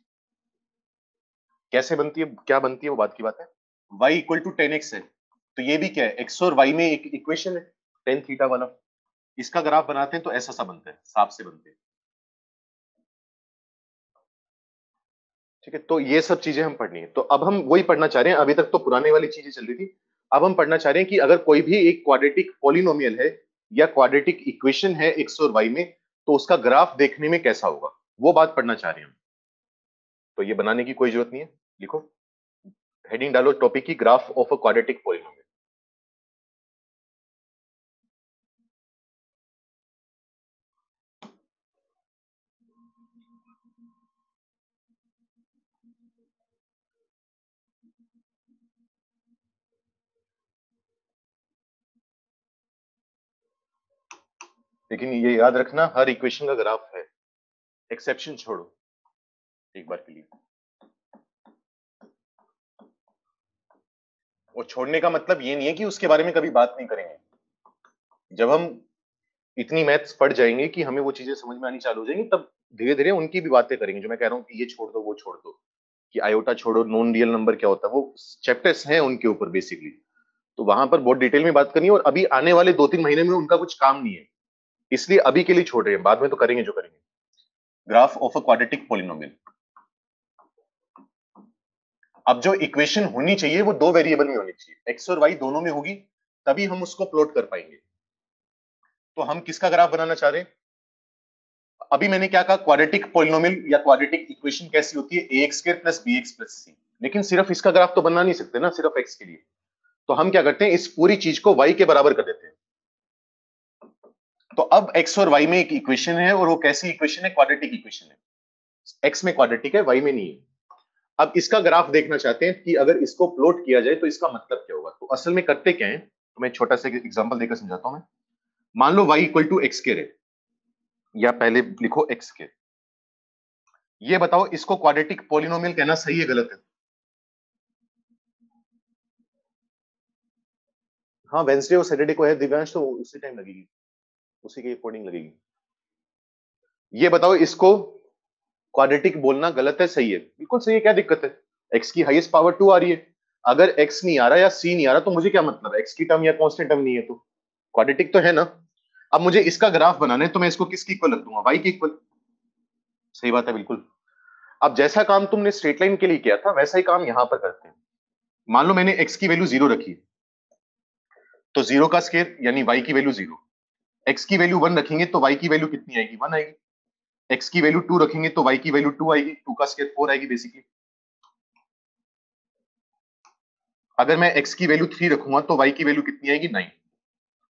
कैसे बनती है, क्या बनती है, वो बात की बात है। y इक्वल टू 10x है, तो ये भी क्या है, x और y में एक इक्वेशन है, टेन थीटा वाला। इसका ग्राफ बनाते हैं तो ऐसा सा बनता है, सांप से बनते हैं। ठीक है, तो ये सब चीजें हम पढ़नी है। तो अब हम वही पढ़ना चाह रहे हैं, अभी तक तो पुराने वाली चीजें चल रही थी, अब हम पढ़ना चाह रहे हैं कि अगर कोई भी एक क्वाड्रेटिक पॉलिनोमियल है या क्वाड्रेटिक इक्वेशन है एक्स और वाई में, तो उसका ग्राफ देखने में कैसा होगा, वो बात पढ़ना चाह रहे हैं हम। तो ये बनाने की कोई जरूरत नहीं है, लिखो, हेडिंग डालो टॉपिक की, graph of a quadratic polynomial. लेकिन ये याद रखना, हर इक्वेशन का ग्राफ है, एक्सेप्शन छोड़ो एक बार के लिए। और छोड़ने का मतलब ये नहीं है कि उसके बारे में कभी बात नहीं करेंगे। जब हम इतनी मैथ्स पढ़ जाएंगे कि हमें वो चीजें समझ में आनी चालू हो जाएंगी, तब धीरे धीरे उनकी भी बातें करेंगे, जो मैं कह रहा हूँ कि ये छोड़ दो वो छोड़ दो, कि आयोटा छोड़ो, नॉन रियल नंबर क्या होता है, वो चैप्टर्स हैं उनके ऊपर बेसिकली। तो वहां पर बहुत डिटेल में बात करनी है, और अभी आने वाले 2-3 महीने में उनका कुछ काम नहीं है, इसलिए अभी के लिए छोड़ रहे हैं, बाद में तो करेंगे जो करेंगे। Graph of a quadratic polynomial. अब जो इक्वेशन होनी चाहिए वो दो वेरिएबल में होनी चाहिए, एक्स और वाई दोनों में होगी, तभी हम उसको प्लॉट कर पाएंगे। तो हम किसका ग्राफ बनाना चाह रहे हैं? अभी मैंने क्या कहा, क्वाड्रेटिक पॉलिनोमियल या क्वाड्रेटिक इक्वेशन कैसी होती है, ax square plus bx plus c। लेकिन सिर्फ इसका ग्राफ तो बना नहीं सकते ना, सिर्फ x के लिए। तो हम क्या करते हैं, इस पूरी चीज को y के बराबर कर देते हैं। तो अब x और y में एक इक्वेशन है, और वो कैसी इक्वेशन है, क्वाड्रेटिक इक्वेशन है। x में क्वाड्रेटिक है, y में नहीं है। अब इसका ग्राफ देखना चाहते हैं कि अगर इसको प्लॉट किया जाए तो इसका मतलब क्या होगा। तो असल में करते क्या है, तो मैं छोटा सा एग्जांपल देकर समझाता हूं मैं। मान लो y equal to X square है, या पहले लिखो एक्स स्क्वायर। ये बताओ इसको क्वाड्रेटिक पॉलिनोमियल कहना सही है गलत है? हाँ, वेंसडे और सैटरडे को है दिव्यांश, तो उसी टाइम लगेगी, उसी के अकॉर्डिंग लगेगी। ये बताओ इसको क्वाड्रेटिक बोलना गलत है सही है? बिल्कुल सही है, क्या दिक्कत है? एक्स की हाईएस्ट पावर 2 आ रही है। अगर एक्स नहीं आ रहा या सी नहीं आ रहा तो मुझे क्या मतलब है, एक्स की टर्म या कांस्टेंट टर्म नहीं है तो क्वाड्रेटिक तो है ना। अब मुझे इसका ग्राफ बनाना है, तो मैं इसको किसकी इक्वल रख दूंगा, वाई की इक्वल। सही बात है, बिल्कुल। अब जैसा काम तुमने स्ट्रेट लाइन के लिए किया था वैसा ही काम यहां पर करते हैं। मान लो मैंने एक्स की वैल्यू 0 रखी है, तो 0 का स्क्वायर यानी वाई की वैल्यू 0। एक्स की वैल्यू 1 रखेंगे तो वाई की वैल्यू कितनी आएगी, 1 आएगी। एक्स की वैल्यू 2 रखेंगे तो वाई की वैल्यू 2 आएगी, 2 का स्क्वायर 4 आएगी बेसिकली। अगर मैं x की वैल्यू 3 रखूंगा तो y की वैल्यू कितनी आएगी, 9।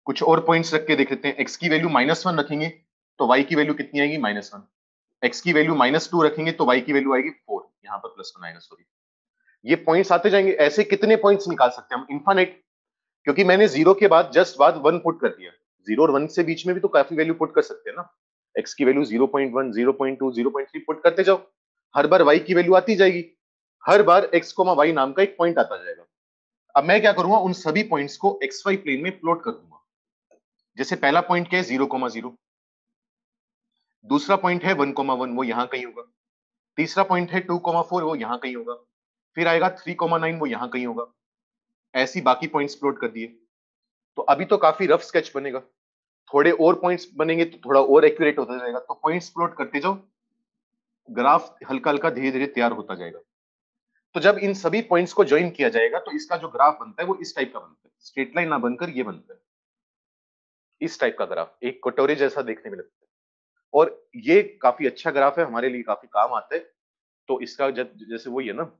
कुछ और पॉइंट्स रख के देख लेते हैं। x की वैल्यू -1 रखेंगे तो y की वैल्यू कितनी आएगी, -1। x की वैल्यू -2 रखेंगे तो y की वैल्यू आएगी 4। यहाँ पर +1 आएगा, सॉरी। ये पॉइंट्स आते जाएंगे, ऐसे कितने पॉइंट्स निकाल सकते हैं हम, इनफाइनाइट। क्योंकि मैंने 0 के बाद जस्ट बाद 1 पुट कर दिया। 0 और 1 से बीच में भी तो काफी वैल्यू पुट कर सकते हैं ना। x की वैल्यू 0.1, 0.2, 0.3 पुट करते जाओ, हर बार y की वैल्यू आती जाएगी। हर बार x, y नाम का एक पॉइंट आता जाएगा। अब मैं क्या करूंगा, उन सभी पॉइंट्स को एक्स वाई प्लेन में प्लॉट कर दूंगा। जैसे पहला पॉइंट क्या है, 0,0। दूसरा पॉइंट है 1,1, वो यहां कहीं होगा। तीसरा पॉइंट है 2,4, वो यहां कहीं होगा। फिर आएगा 3,9, वो यहां कहीं होगा। ऐसी बाकी पॉइंट्स प्लॉट कर दिए। तो अभी तो काफी रफ स्केच बनेगा, थोड़े और पॉइंट्स बनेंगे तो थोड़ा और एक्यूरेट होता जाएगा। तो पॉइंट्स प्लॉट करते जाओ, ग्राफ हल्का हल्का धीरे धीरे तैयार होता जाएगा। तो जब इन सभी पॉइंट्स को ज्वाइन किया जाएगा तो इसका जो ग्राफ बनता है वो इस टाइप का बनता है, स्ट्रेट लाइन ना बनकर ये बनता है इस टाइप का ग्राफ, एक कटोरे जैसा देखने में लगता है। और ये काफी अच्छा ग्राफ है, हमारे लिए काफी काम आता है। तो इसका जैसे वही है ना,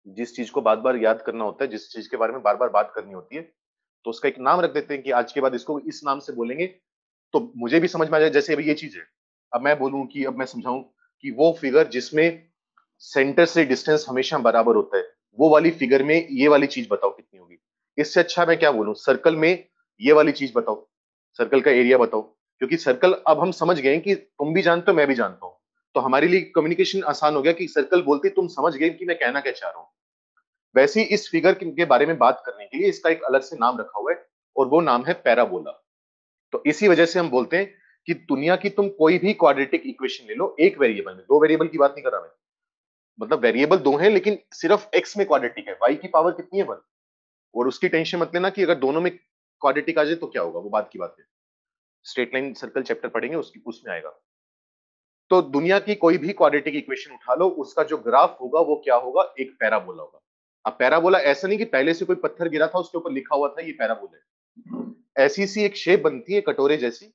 जिस चीज को बार बार याद करना होता है, जिस चीज के बारे में बार बार बात करनी होती है, तो उसका एक नाम रख देते हैं कि आज के बाद इसको इस नाम से बोलेंगे, तो मुझे भी समझ में आ जाए। जैसे अभी ये चीज है, अब मैं बोलूं कि अब मैं समझाऊं कि वो फिगर जिसमें सेंटर से डिस्टेंस हमेशा बराबर होता है, वो वाली फिगर में ये वाली चीज बताओ कितनी होगी। इससे अच्छा मैं क्या बोलूं, सर्कल में ये वाली चीज बताओ, सर्कल का एरिया बताओ। क्योंकि सर्कल अब हम समझ गए कि तुम भी जानते हो मैं भी जानता हूं, तो हमारे लिए कम्युनिकेशन आसान हो गया कि सर्कल बोलते तुम समझ गए कि मैं कहना क्या चाह रहा हूं। वैसे ही इस फिगर के बारे में बात करने के लिए इसका एक अलग से नाम रखा हुआ है, और वो नाम है पैराबोला। तो इसी वजह से हम बोलते हैं कि दुनिया की तुम कोई भी क्वाड्रेटिक इक्वेशन ले लो, एक वेरिएबल में, दो वेरिएबल की बात नहीं कर रहा मैं, मतलब वेरिएबल दो हैं लेकिन सिर्फ एक्स में क्वाड्रेटिक है, वाई की पावर कितनी है, 1। और उसकी टेंशन मत लेना कि अगर दोनों में क्वाड्रेटिक आ जाए तो क्या होगा, वो बात की बात है। स्ट्रेट लाइन सर्कल चैप्टर पढ़ेंगे उसमें आएगा। तो दुनिया की कोई भी क्वाड्रेटिक इक्वेशन उठा लो, उसका जो ग्राफ होगा वो क्या होगा, एक पैराबोला होगा। अब पैराबोला ऐसा नहीं कि पहले से कोई पत्थर गिरा था उसके ऊपर लिखा हुआ था ये पैराबोला है। ऐसी सी एक शेप बनती है कटोरे जैसी,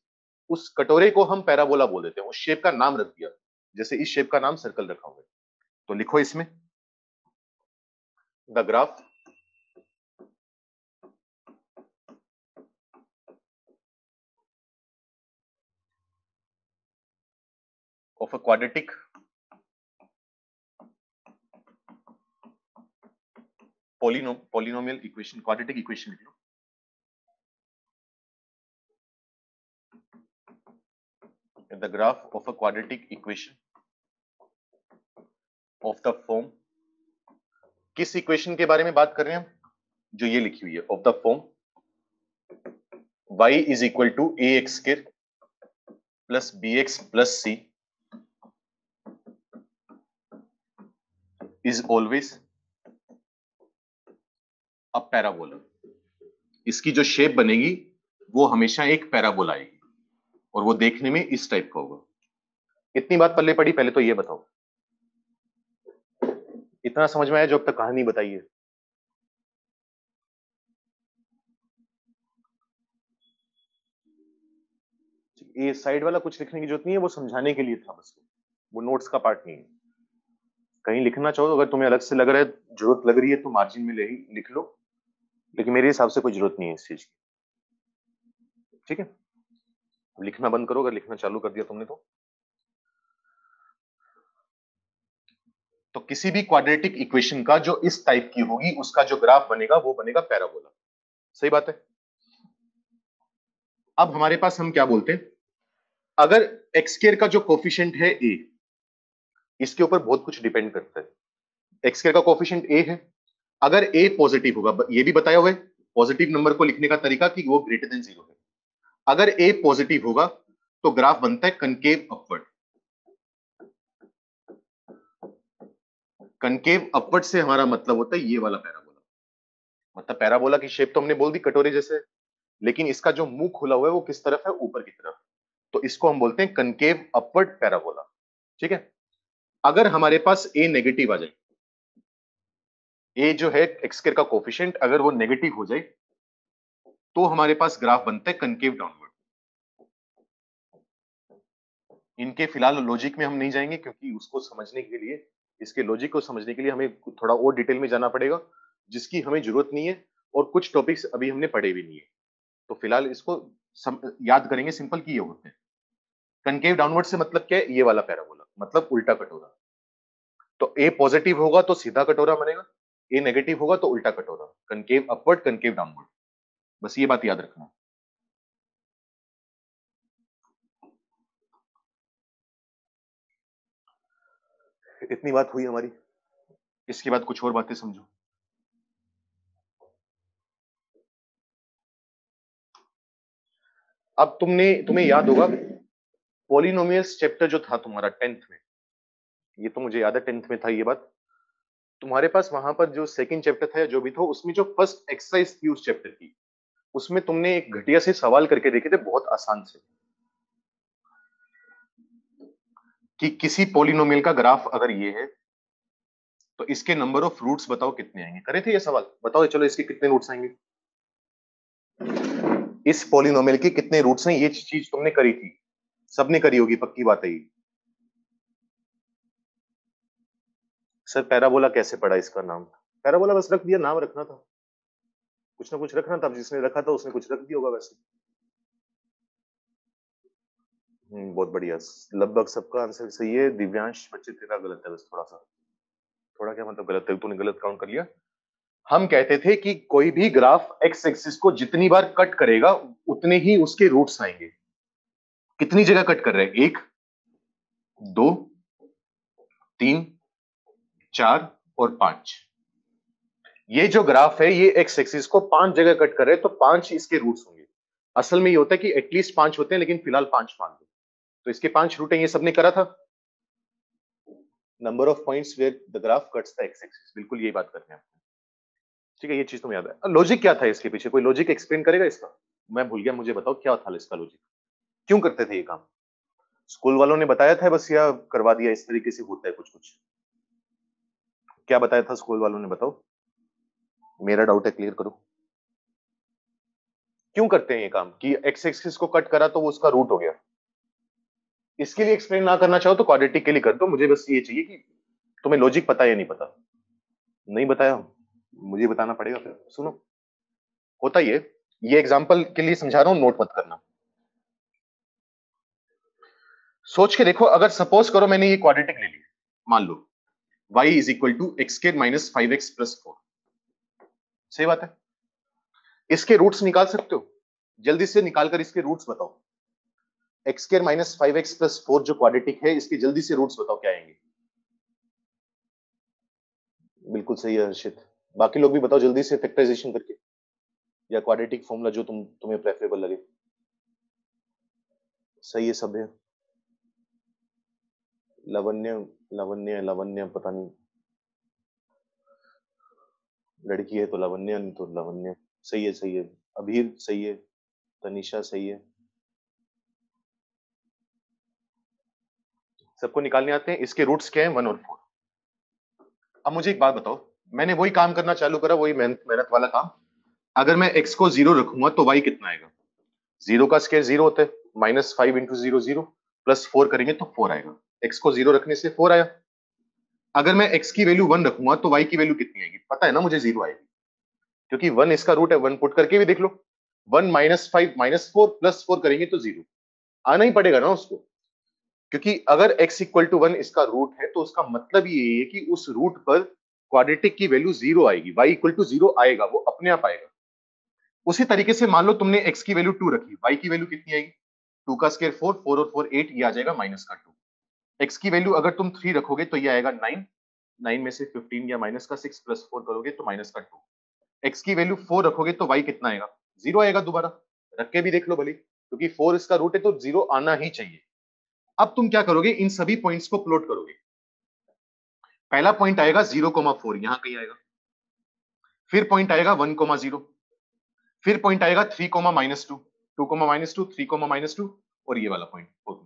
उस कटोरे को हम पैराबोला बोल देते हैं, उस शेप का नाम रख दिया। जैसे इस शेप का नाम सर्कल रखा हुआ है, तो लिखो इसमें the graph of a quadratic polynomial equation, quadratic equation लिख लो। The graph of a quadratic equation of the form, किस इक्वेशन के बारे में बात कर रहे हैं हम, जो ये लिखी हुई है, of the form y is equal to A X square plus B X plus C is always a parabola. इसकी जो शेप बनेगी वो हमेशा एक पैराबोला आएगी, और वो देखने में इस टाइप का होगा। इतनी बात पल्ले पड़ी, पहले तो ये बताओ इतना समझ में आया जो अब तक कहानी बताई है? ये साइड वाला कुछ लिखने की जरूरत नहीं है, वो समझाने के लिए था बस, वो नोट्स का पार्ट नहीं है। कहीं लिखना चाहो तो अगर तुम्हें अलग से लग रहा है, जरूरत लग रही है तो मार्जिन में ले ही लिख लो, लेकिन मेरे हिसाब से कोई जरूरत नहीं है इस चीज की। ठीक है, अब लिखना बंद करो अगर लिखना चालू कर दिया तुमने तो किसी भी क्वाड्रेटिक इक्वेशन का जो इस टाइप की होगी उसका जो ग्राफ बनेगा वो बनेगा पैराबोला। सही बात है। अब हमारे पास हम क्या बोलते हैं, अगर एक्स स्क्वायर का जो कोफिशिएंट है ए, इसके ऊपर बहुत कुछ डिपेंड करता है। एक्स स्क्वायर का कोफिशिएंट ए है, अगर ए पॉजिटिव होगा, ये भी बताया हुआ है पॉजिटिव नंबर को लिखने का तरीका कि वो ग्रेटर देन 0 है। अगर ए पॉजिटिव होगा तो ग्राफ बनता है कनकेव अपवर्ड। कनकेव अपवर्ड से हमारा मतलब होता है ये वाला पैराबोला। मतलब पैराबोला की शेप तो हमने बोल दी कटोरे जैसे, लेकिन इसका जो मुंह खुला हुआ है वो किस तरफ है, ऊपर की तरफ। तो इसको हम बोलते हैं कनकेव अपवर्ड पैराबोला। ठीक है, अगर हमारे पास ए नेगेटिव आ जाए, ए जो है एक्स स्क्वायर का कोफिशिएंट अगर वो नेगेटिव हो जाए तो हमारे पास ग्राफ बनता है कनकेव डाउनवर्ड। इनके फिलहाल लॉजिक में हम नहीं जाएंगे क्योंकि उसको समझने के लिए, इसके लॉजिक को समझने के लिए हमें थोड़ा और डिटेल में जाना पड़ेगा, जिसकी हमें जरूरत नहीं है, और कुछ टॉपिक्स अभी हमने पढ़े भी नहीं है। तो फिलहाल इसको याद करेंगे सिंपल की ये होते हैं। कनकेव डाउनवर्ड से मतलब क्या है, ये वाला पैराबोला मतलब उल्टा कटोरा। तो ए पॉजिटिव होगा तो सीधा कटोरा बनेगा, ए नेगेटिव होगा तो उल्टा कटोरा, कनकेव अपवर्ड कनकेव डाउनवर्ड। बस ये बात याद रखना। इतनी बात हुई हमारी, इसके बाद कुछ और बातें समझो। अब तुम्हें याद होगा पॉलिनोमियल्स चैप्टर जो था तुम्हारा 10th में, ये तो मुझे याद है 10th में था ये बात। तुम्हारे पास वहां पर जो सेकंड चैप्टर था या जो भी था, उसमें जो फर्स्ट एक्सरसाइज थी उस चैप्टर की, उसमें तुमने एक घटिया से सवाल करके देखे थे बहुत आसान से, कि किसी पॉलिनोमियल का ग्राफ अगर ये है तो इसके नंबर ऑफ रूट्स बताओ कितने आएंगे। करे थे ये सवाल, बताओ चलो इसके कितने रूट्स आएंगे, इस पॉलिनोमियल के कितने रूट्स हैं, ये चीज तुमने करी थी, सबने करी होगी पक्की बात है ये। सर पैराबोला कैसे पड़ा इसका नाम, पैराबोला बस रख दिया, नाम रखना था, कुछ ना कुछ रखना था, जिसने रखा था उसने कुछ रख दिया होगा वैसे। बहुत बढ़िया, लगभग सबका आंसर सही है। दिव्यांश बच्चे तेरा गलत है बस थोड़ा सा, थोड़ा क्या मतलब गलत है, तूने गलत काउंट कर लिया। हम कहते थे कि कोई भी ग्राफ एक्स एक्सिस को जितनी बार कट करेगा उतने ही उसके रूट्स आएंगे। कितनी जगह कट कर रहे हैं, 1 2 3 4 और 5। ये जो ग्राफ है ये एक्स एक्सिस को 5 जगह कट कर रहे हैं, तो 5 इसके रूट्स होंगे। असल में ये होता है कि एटलीस्ट 5 होते हैं, लेकिन फिलहाल 5 मान लो, तो इसके 5 रूट है, ये सबने करा था। Number of points where the graph cuts the X axis, बिल्कुल यही बात करते हैं। ठीक है, ये चीज तुम्हें याद है। लॉजिक क्या था इसके पीछे, कोई लॉजिक एक्सप्लेन करेगा इसका? मैं भूल गया, मुझे बताओ क्या था इसका लॉजिक, क्यों करते थे ये काम? स्कूल वालों ने बताया था बस, या करवा दिया इस तरीके से होता है कुछ कुछ? क्या बताया था स्कूल वालों ने, बताओ, मेरा डाउट है, क्लियर करो। क्यों करते हैं ये काम कि एक्स एक्सिस को कट करा तो वो उसका रूट हो गया? इसके लिए एक्सप्लेन ना करना चाहो तो क्वाड्रेटिक के लिए कर दो, मुझे बस ये चाहिए कि तुम्हें लॉजिक पता है या नहीं पता। नहीं बताया, मुझे बताना पड़ेगा फिर। सुनो, होता ये एग्जांपल के लिए समझा रहा हूं, नोट मत करना। सोच के देखो, अगर सपोज करो मैंने ये क्वाड्रेटिक ले लिया, मान लो y is equal to X square minus 5x+4। सही बात है, इसके रूट्स निकाल सकते हो, जल्दी से निकालकर इसके रूट्स बताओ। एक्स स्क्वायर माइनस 5x+4 जो क्वाड्रेटिक है, इसके जल्दी से रूट्स बताओ क्या आएंगे। बिल्कुल सही है हर्षित, बाकी लोग भी बताओ जल्दी से फैक्टराइजेशन करके, या क्वाड्रेटिक फॉर्मूला जो तुम्हें प्रेफरेबल लगे। सही है सब है। लावण्य, लावण्य पता नहीं, लड़की है तो लावण्य, नहीं तो लावण्य। सही है सही है। अभीर सही है, तनिषा सही है। सबको निकालने आते हैं, इसके रूट्स क्या है, 1 और 4। अब मुझे एक बात बताओ, मैंने वही काम करना चालू करा, वही मेहनत मेहनत वाला काम। अगर मैं x को 0 रखूंगा तो y कितना आएगा? 0 का स्क्वायर 0 होता है, -5 इंटू 0 0, प्लस 4 करेंगे तो 4 आएगा। x को 0 रखने से 4 आया। अगर मैं x की वैल्यू 1 रखूंगा तो y की वैल्यू कितनी आएगी? पता है ना मुझे 0 आएगी, क्योंकि 1 इसका रूट है। 1 पुट करके भी देख लो, 1 -5 -4 प्लस 4 करेंगे तो 0 आना ही पड़ेगा ना उसको, क्योंकि अगर x इक्वल टू 1 इसका रूट है तो उसका मतलब ये है कि उस रूट पर क्वाड्रेटिक की वैल्यू 0 आएगी, y इक्वल टू 0 आएगा, वो अपने आप आएगा। उसी तरीके से मान लो तुमने x की वैल्यू 2 रखी, y की वैल्यू कितनी आएगी? 2 का स्क्वायर 4, 4 और 4 8, ये आ जाएगा माइनस का 2। x की वैल्यू अगर तुम 3 रखोगे तो ये आएगा 9, 9 में से 15 या माइनस का 6 प्लस 4 करोगे तो माइनस का 2। x की वैल्यू 4 रखोगे तो y कितना आएगा? 0 आएगा। दोबारा रख के भी देख लो भले, क्योंकि 4 इसका रूट है तो 0 आना ही चाहिए। अब तुम क्या करोगे, इन सभी पॉइंट्स को प्लॉट करोगे। पहला पॉइंट आएगा 0,4, यहां कहीं आएगा। फिर पॉइंट आएगा 1,0, फिर पॉइंट आएगा 3,-2, 2,-2, 3,-2, और ये वाला पॉइंट 4।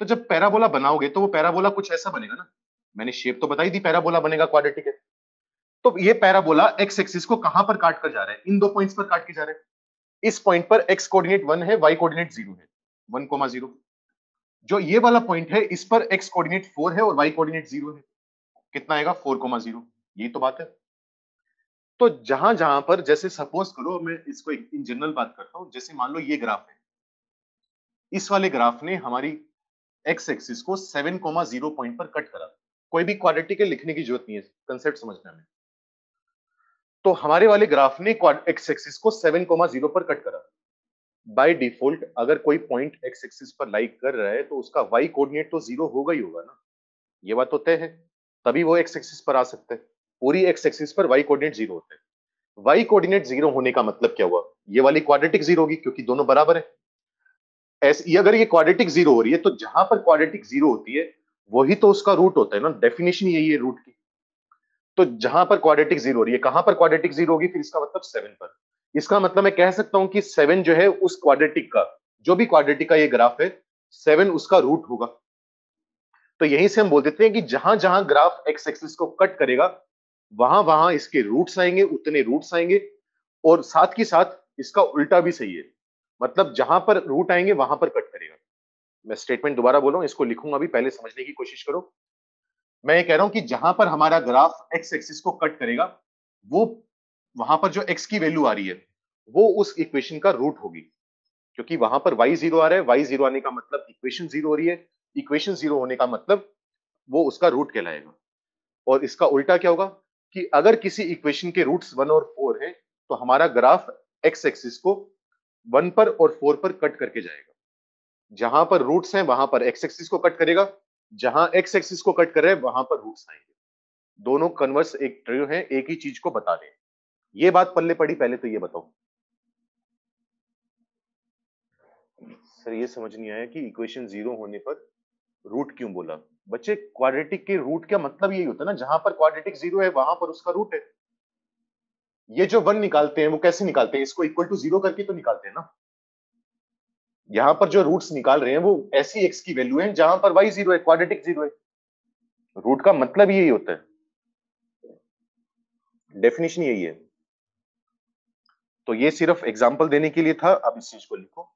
तो जब पैराबोला बनाओगे तो वो पैराबोला कुछ ऐसा बनेगा ना। मैंने शेप तो बताई दी, पैराबोला बनेगा, क्वाड्रेटिक है। तो ये पैराबोला एक्स एक्सिस को कहां पर काट कर जा रहा है? इन दो पॉइंट्स पर काट के जा रहा है। इस पॉइंट पर एक्स कोऑर्डिनेट 1 है, वाई कोऑर्डिनेट 0 है, 1,0। जो ये वाला पॉइंट है, इस पर एक्स कोऑर्डिनेट 4 है और वाई कोऑर्डिनेट 0 है। कितना आएगा? 4,0। यही तो बात है। तो जहां जहां पर, जैसे सपोज करो, मैं इसको इन जनरल बात करता हूं, जैसे मान लो ये ग्राफ है, इस वाले ग्राफ ने हमारी एक्स एक्सिस को 7,0 पॉइंट पर कट करा। कोई भी क्वाड्रेटिक लिखने की जरूरत नहीं है, कंसेप्ट समझना है। तो हमारे वाले ग्राफ ने एक्स एक्सिस को 7,0 पर कट करा। बाय डिफॉल्ट अगर कोई पॉइंट एक्स एक्सिस पर लाइक कर रहा है तो उसका वाई कोऑर्डिनेट तो 0 होगा ही होगा ना, ये बात तो तय है। तभी वो एक्स एक्सिस पर आ सकते हैं। पूरी एक्स एक्सिस पर वाई कोऑर्डिनेट 0 होते हैं। वाई कोऑर्डिनेट 0 होने का मतलब क्या हुआ? ये वाली क्वाड्रेटिक 0 होगी, क्योंकि दोनों बराबर है। ऐसे अगर ये क्वाड्रेटिक 0 हो रही है तो जहां पर क्वाड्रेटिक 0 होती है वही तो उसका रूट होता है ना, डेफिनेशन यही है रूट की। तो जहां पर क्वाड्रेटिक 0 हो रही है, कहां पर क्वाड्रेटिक 0 होगी? फिर इसका मतलब 7 पर। इसका मतलब मैं कह सकता हूं कि 7 जो है उस क्वाड्रेटिक का, जो भी क्वाड्रेटिक का ये ग्राफ है, 7 उसका रूट होगा। तो यहीं से हम बोल देते हैं कि जहां जहां ग्राफ एक्स एक्सिस को कट करेगा वहां वहां इसके रूट्स आएंगे, उतने रूट्स आएंगे। और साथ ही साथ इसका उल्टा भी सही है, मतलब जहां पर रूट आएंगे वहां पर कट करेगा। मैं स्टेटमेंट दोबारा बोल रहा हूं, इसको लिखूंगा भी, पहले समझने की कोशिश करो। मैं ये कह रहा हूं कि जहां पर हमारा ग्राफ एक्स एक्सिस को कट करेगा, वो वहां पर जो एक्स की वैल्यू आ रही है वो उस इक्वेशन का रूट होगी, क्योंकि वहां पर वाई 0 आ रहा है। वाई 0 आने का मतलब इक्वेशन 0 हो रही है। इक्वेशन 0 होने का मतलब वो उसका रूट कहलाएगा। और इसका उल्टा क्या होगा कि अगर किसी इक्वेशन के रूट्स 1 और 4 हैं तो हमारा ग्राफ एक्स एक्सिस को 1 पर और 4 पर कट करके जाएगा। जहां पर रूट्स हैं वहां पर एक्स एक्सिस को कट करेगा, जहां एक्स एक्सिस को कट कर रहे हैं वहां पर रूट्स आएंगे। दोनों कन्वर्स एक ट्रू है, एक ही चीज को बता रहे हैं। ये बात पल्ले पड़ी, पहले तो ये बताओ। सर ये समझ नहीं आया कि इक्वेशन 0 होने पर रूट क्यों बोला। बच्चे, क्वाड्रेटिक के रूट का मतलब यही होता है ना, जहां पर क्वाड्रेटिक 0 है वहां पर उसका रूट है। ये जो 1 निकालते हैं वो कैसे निकालते हैं? इसको इक्वल टू 0 करके तो निकालते हैं ना। यहाँ पर जो रूट्स निकाल रहे हैं वो ऐसी एक्स की वैल्यू है जहां पर वाई 0 है, क्वाड्रेटिक 0 है। रूट का मतलब यही होता है, डेफिनेशन यही है। तो ये सिर्फ एग्जांपल देने के लिए था, अब इस चीज को लिखो।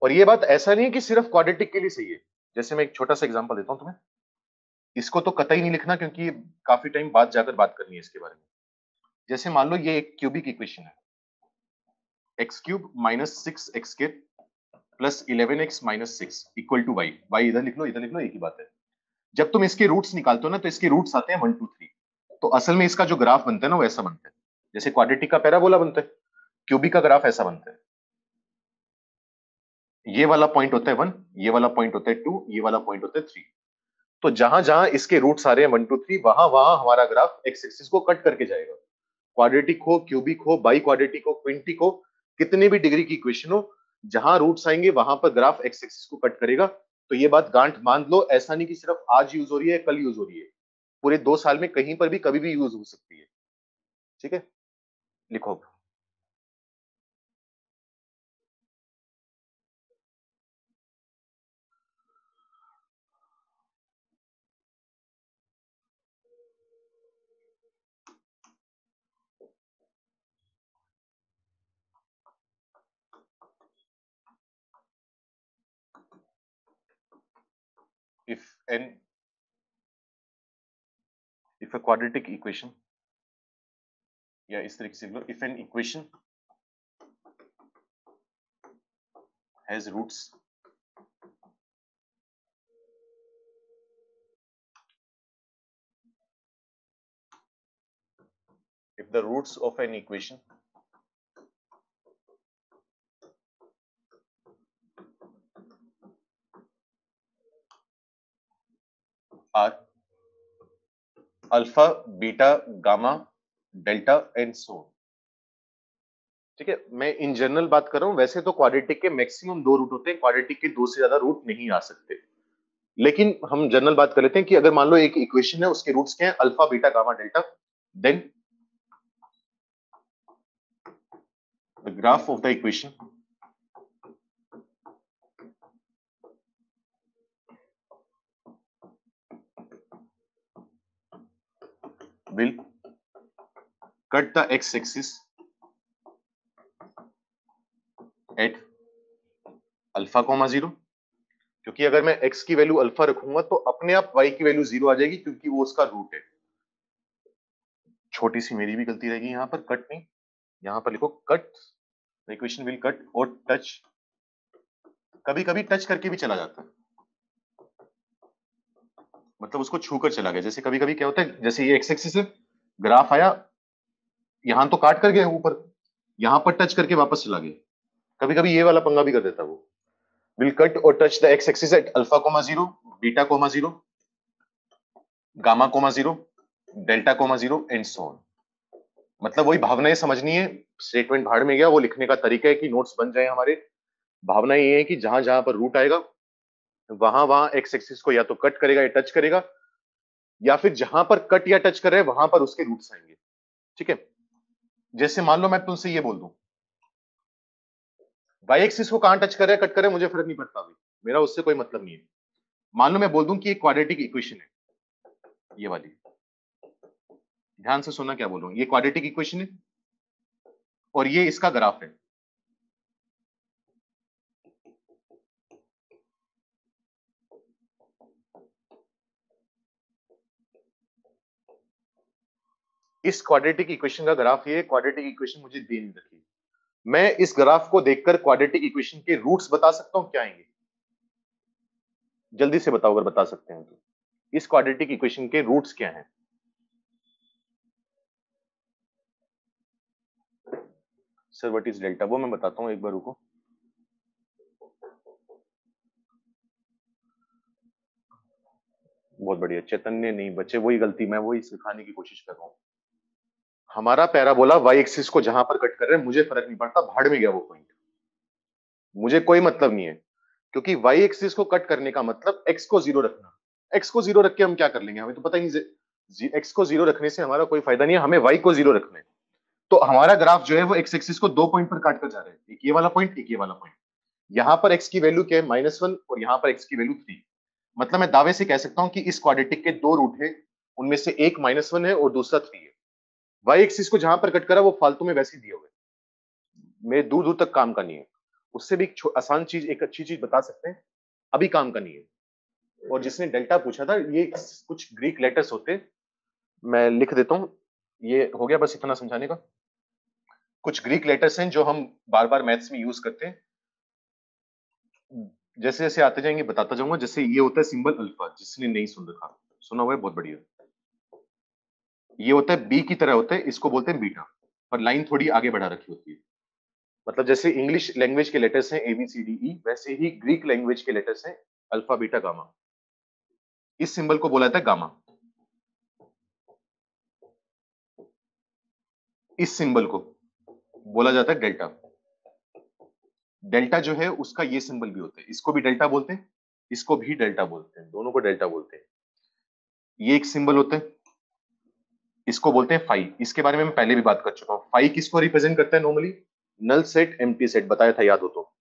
और ये बात ऐसा नहीं है कि सिर्फ क्वाड्रेटिक के लिए सही है। जैसे मैं एक छोटा सा एग्जांपल देता हूं तुम्हें, इसको तो कतई नहीं लिखना क्योंकि काफी टाइम बाद जाकर बात करनी है इसके बारे में। जैसे मान लो ये एक क्यूबिक इक्वेशन है, X cube minus 6 x² plus 11x minus 6 equal to Y. Y इधर लिख लो, इधर लिख लो, एक ही बात है। जब तुम इसके रूट्स निकालते हो ना तो इसके रूट्स आते हैं 1 2 3। तो असल में इसका जो ग्राफ बनता है ना वो ऐसा बनता है, जैसे क्वाड्रेटिक का पैराबोला बनता है, क्यूबिक का ग्राफ ऐसा बनता है। ये वाला पॉइंट होता है 1, ये वाला पॉइंट होता है 2, ये वाला पॉइंट होता है 3। तो जहां जहां इसके रूट्स आ रहे हैं 1 2 3, वहां वहां हमारा ग्राफ एक्स एक्सिस को कट करके जाएगा। क्वाड्रेटिक हो, क्यूबिक हो, बाई क्वाड्रेटिक हो, क्विंटिक हो, कितने भी डिग्री की इक्वेशन हो, जहां रूट्स आएंगे वहां पर ग्राफ एक्स एक्सिस को कट करेगा। तो ये बात गांठ बांध लो, ऐसा नहीं कि सिर्फ आज यूज हो रही है, कल यूज हो रही है। पूरे 2 साल में कहीं पर भी कभी भी यूज हो सकती है। ठीक है, लिखो। if a quadratic equation, या इस तरीके से लो, if an equation has roots if the roots of an equation are alpha, beta, gamma, delta and so. ठीक है, मैं इन जनरल बात कर रहा हूं। वैसे तो क्वाड्रेटिक के मैक्सिमम 2 रूट होते हैं, क्वाड्रेटिक के 2 से ज्यादा रूट नहीं आ सकते, लेकिन हम जनरल बात कर लेते हैं कि अगर मान लो एक इक्वेशन है, उसके रूट्स क्या है, alpha, beta, gamma, delta, then the graph of the equation will cut the X axis at alpha comma 0, क्योंकि अगर मैं x की वैल्यू अल्फा रखूंगा तो अपने आप y की वैल्यू 0 आ जाएगी, क्योंकि वो उसका रूट है। छोटी सी मेरी भी गलती रहेगी यहां पर, कट नहीं, यहां पर लिखो cut, the equation will cut or touch, कभी कभी टच करके भी चला जाता है, मतलब उसको छूकर चला गया। जैसे कभी कभी क्या होता है, जैसे ये x एक्सिस है, ग्राफ आया, यहां तो काट कर गया ऊपर, यहां पर टच करके वापस चला गया, कभी कभी ये वाला पंगा भी कर देता है वो। Will cut or touch the x axis at alpha comma 0, beta comma 0, gamma comma 0, delta comma 0 and so on. मतलब वही भावनाएं समझनी है, स्टेटमेंट भाड़ में गया, वो लिखने का तरीका है कि नोट्स बन जाए हमारे। भावना ये है कि जहां जहां पर रूट आएगा वहां वहां एक्स एक्सिस को या तो कट करेगा या टच करेगा, या फिर जहां पर कट या टच कर रहे हैं वहां पर उसके रूट्स आएंगे। ठीक है, जैसे मान लो मैं तुमसे ये बोल दूं, वाई एक्सिस को कहां टच कर रहा है, कट कर रहा है, मुझे फर्क नहीं पड़ता, अभी मेरा उससे कोई मतलब नहीं है। मान लो मैं बोल दूं कि एक क्वाड्रेटिक इक्वेशन है, ये वाली, ध्यान से सुनना क्या बोल रहा हूं, ये क्वाड्रेटिक इक्वेशन है और ये इसका ग्राफ है। इस क्वाड्रेटिक इक्वेशन का ग्राफ, ये क्वाड्रेटिक इक्वेशन मुझे दे नहीं रखी, मैं इस ग्राफ को देखकर क्वाड्रेटिक इक्वेशन के रूट्स बता सकता हूं क्या आएंगे? जल्दी से बताओ अगर बता सकते हैं तो, इस क्वाड्रेटिक इक्वेशन के रूट्स क्या हैं? सर व्हाट इज डेल्टा, वो मैं बताता हूं, एक बार रुको। बहुत बढ़िया, चैतन्य नहीं बचे, वही गलती, मैं वही सिखाने की कोशिश कर रहा हूं। हमारा पैराबोला वाई एक्सिस को जहां पर कट कर रहे हैं, मुझे फर्क नहीं पड़ता, भाड़ में गया वो पॉइंट, मुझे कोई मतलब नहीं है, क्योंकि वाई एक्सिस को कट करने का मतलब एक्स को 0 रखना। एक्स को 0 रख के हम क्या कर लेंगे, हमें तो पता ही नहीं, एक्स को 0 रखने से हमारा कोई फायदा नहीं है, हमें वाई को 0 रखना है। तो हमारा ग्राफ जो है वो एक्स एक्सिस को 2 पॉइंट पर काट कर जा रहा है, एक ये वाला पॉइंट, एक ये वाला पॉइंट। यहां पर एक्स की वैल्यू क्या है, -1, और यहां पर एक्स की वैल्यू 3। मतलब मैं दावे से कह सकता हूं कि इस क्वाड्रेटिक के 2 रूट है, उनमें से एक -1 है और दूसरा 3 है। वाई एक्सिस को जहां पर कट करा वो फालतू में वैसे ही दिए हुए, मेरे दूर दूर तक काम का नहीं है। उससे भी एक आसान चीज, एक अच्छी चीज बता सकते हैं, अभी काम का नहीं है। और जिसने डेल्टा पूछा था, ये कुछ ग्रीक लेटर्स होते हैं, मैं लिख देता हूं, ये हो गया बस इतना समझाने का। कुछ ग्रीक लेटर्स हैं जो हम बार बार मैथ्स में यूज करते हैं, जैसे जैसे आते जाएंगे बताता जाऊंगा। जैसे ये होता है सिंबल अल्फा, जिसने नहीं सुन रखा, सुना हुआ है, बहुत बढ़िया। ये होता है बी की तरह होता है, इसको बोलते हैं बीटा, पर लाइन थोड़ी आगे बढ़ा रखी होती है। मतलब जैसे इंग्लिश लैंग्वेज के लेटर्स हैं A B C D E, वैसे ही ग्रीक लैंग्वेज के लेटर्स हैं अल्फा बीटा गामा। इस सिंबल को बोला जाता है गामा, इस सिंबल को बोला जाता है डेल्टा। डेल्टा जो है उसका ये सिंबल भी होता है, इसको भी डेल्टा बोलते हैं, इसको भी डेल्टा बोलते हैं, दोनों को डेल्टा बोलते हैं। ये एक सिंबल होता है, इसको बोलते हैं फाई, इसके बारे में मैं पहले भी बात कर चुका हूं। फाई किसको रिप्रेजेंट करता है normally? Null set empty set, बताया था याद हो तो।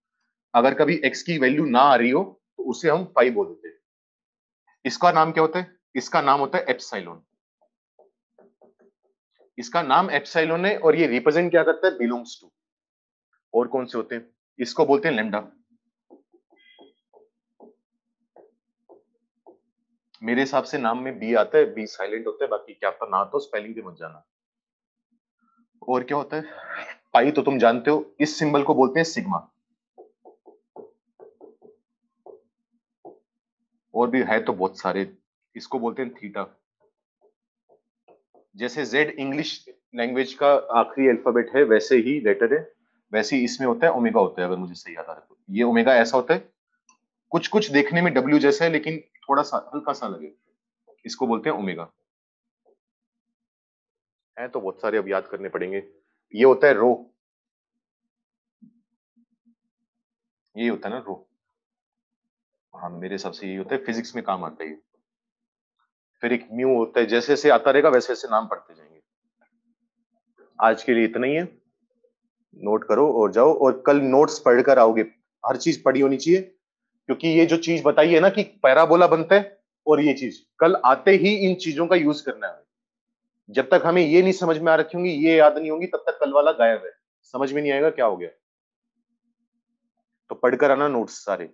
अगर कभी एक्स की वैल्यू ना आ रही हो तो उसे हम फाई बोल देते हैं। इसका नाम क्या होता है? इसका नाम होता है एप्सिलॉन। इसका नाम एप्सिलॉन है और ये रिप्रेजेंट क्या करता है? Belongs to. और कौन से होते हैं? इसको बोलते हैं लैम्डा। मेरे हिसाब से नाम में बी आता है, बी साइलेंट होता है, बाकी क्या पता ना आता हो, स्पेलिंग पे मत जाना। और क्या होता है? पाई तो तुम जानते हो, इस सिंबल को बोलते हैं सिग्मा। और भी है तो बहुत सारे, इसको बोलते हैं थीटा। जैसे जेड इंग्लिश लैंग्वेज का आखिरी अल्फाबेट है, वैसे ही लेटर है, वैसे ही इसमें होता है ओमेगा होता है, अगर मुझे सही याद आ रहा है तो। ये ओमेगा ऐसा होता है, कुछ कुछ देखने में डब्ल्यू जैसा है, लेकिन थोड़ा सा हल्का सा लगे, इसको बोलते हैं ओमेगा। है तो बहुत सारे, अब याद करने पड़ेंगे। ये होता है रो, ये होता है ना रो। हाँ, मेरे हिसाब से यही होता है, फिजिक्स में काम आता है ये। फिर एक म्यू होता है, जैसे जैसे आता रहेगा वैसे वैसे नाम पढ़ते जाएंगे। आज के लिए इतना ही है। नोट करो और जाओ, और कल नोट्स पढ़कर आओगे। हर चीज पढ़ी होनी चाहिए, क्योंकि ये जो चीज बताई है ना कि पैराबोला बनता है, और ये चीज कल आते ही इन चीजों का यूज करना है। जब तक हमें ये नहीं समझ में आ रखी होंगी, ये याद नहीं होंगी, तब तक कल वाला गायब है, समझ में नहीं आएगा क्या हो गया। तो पढ़कर आना नोट्स सारे।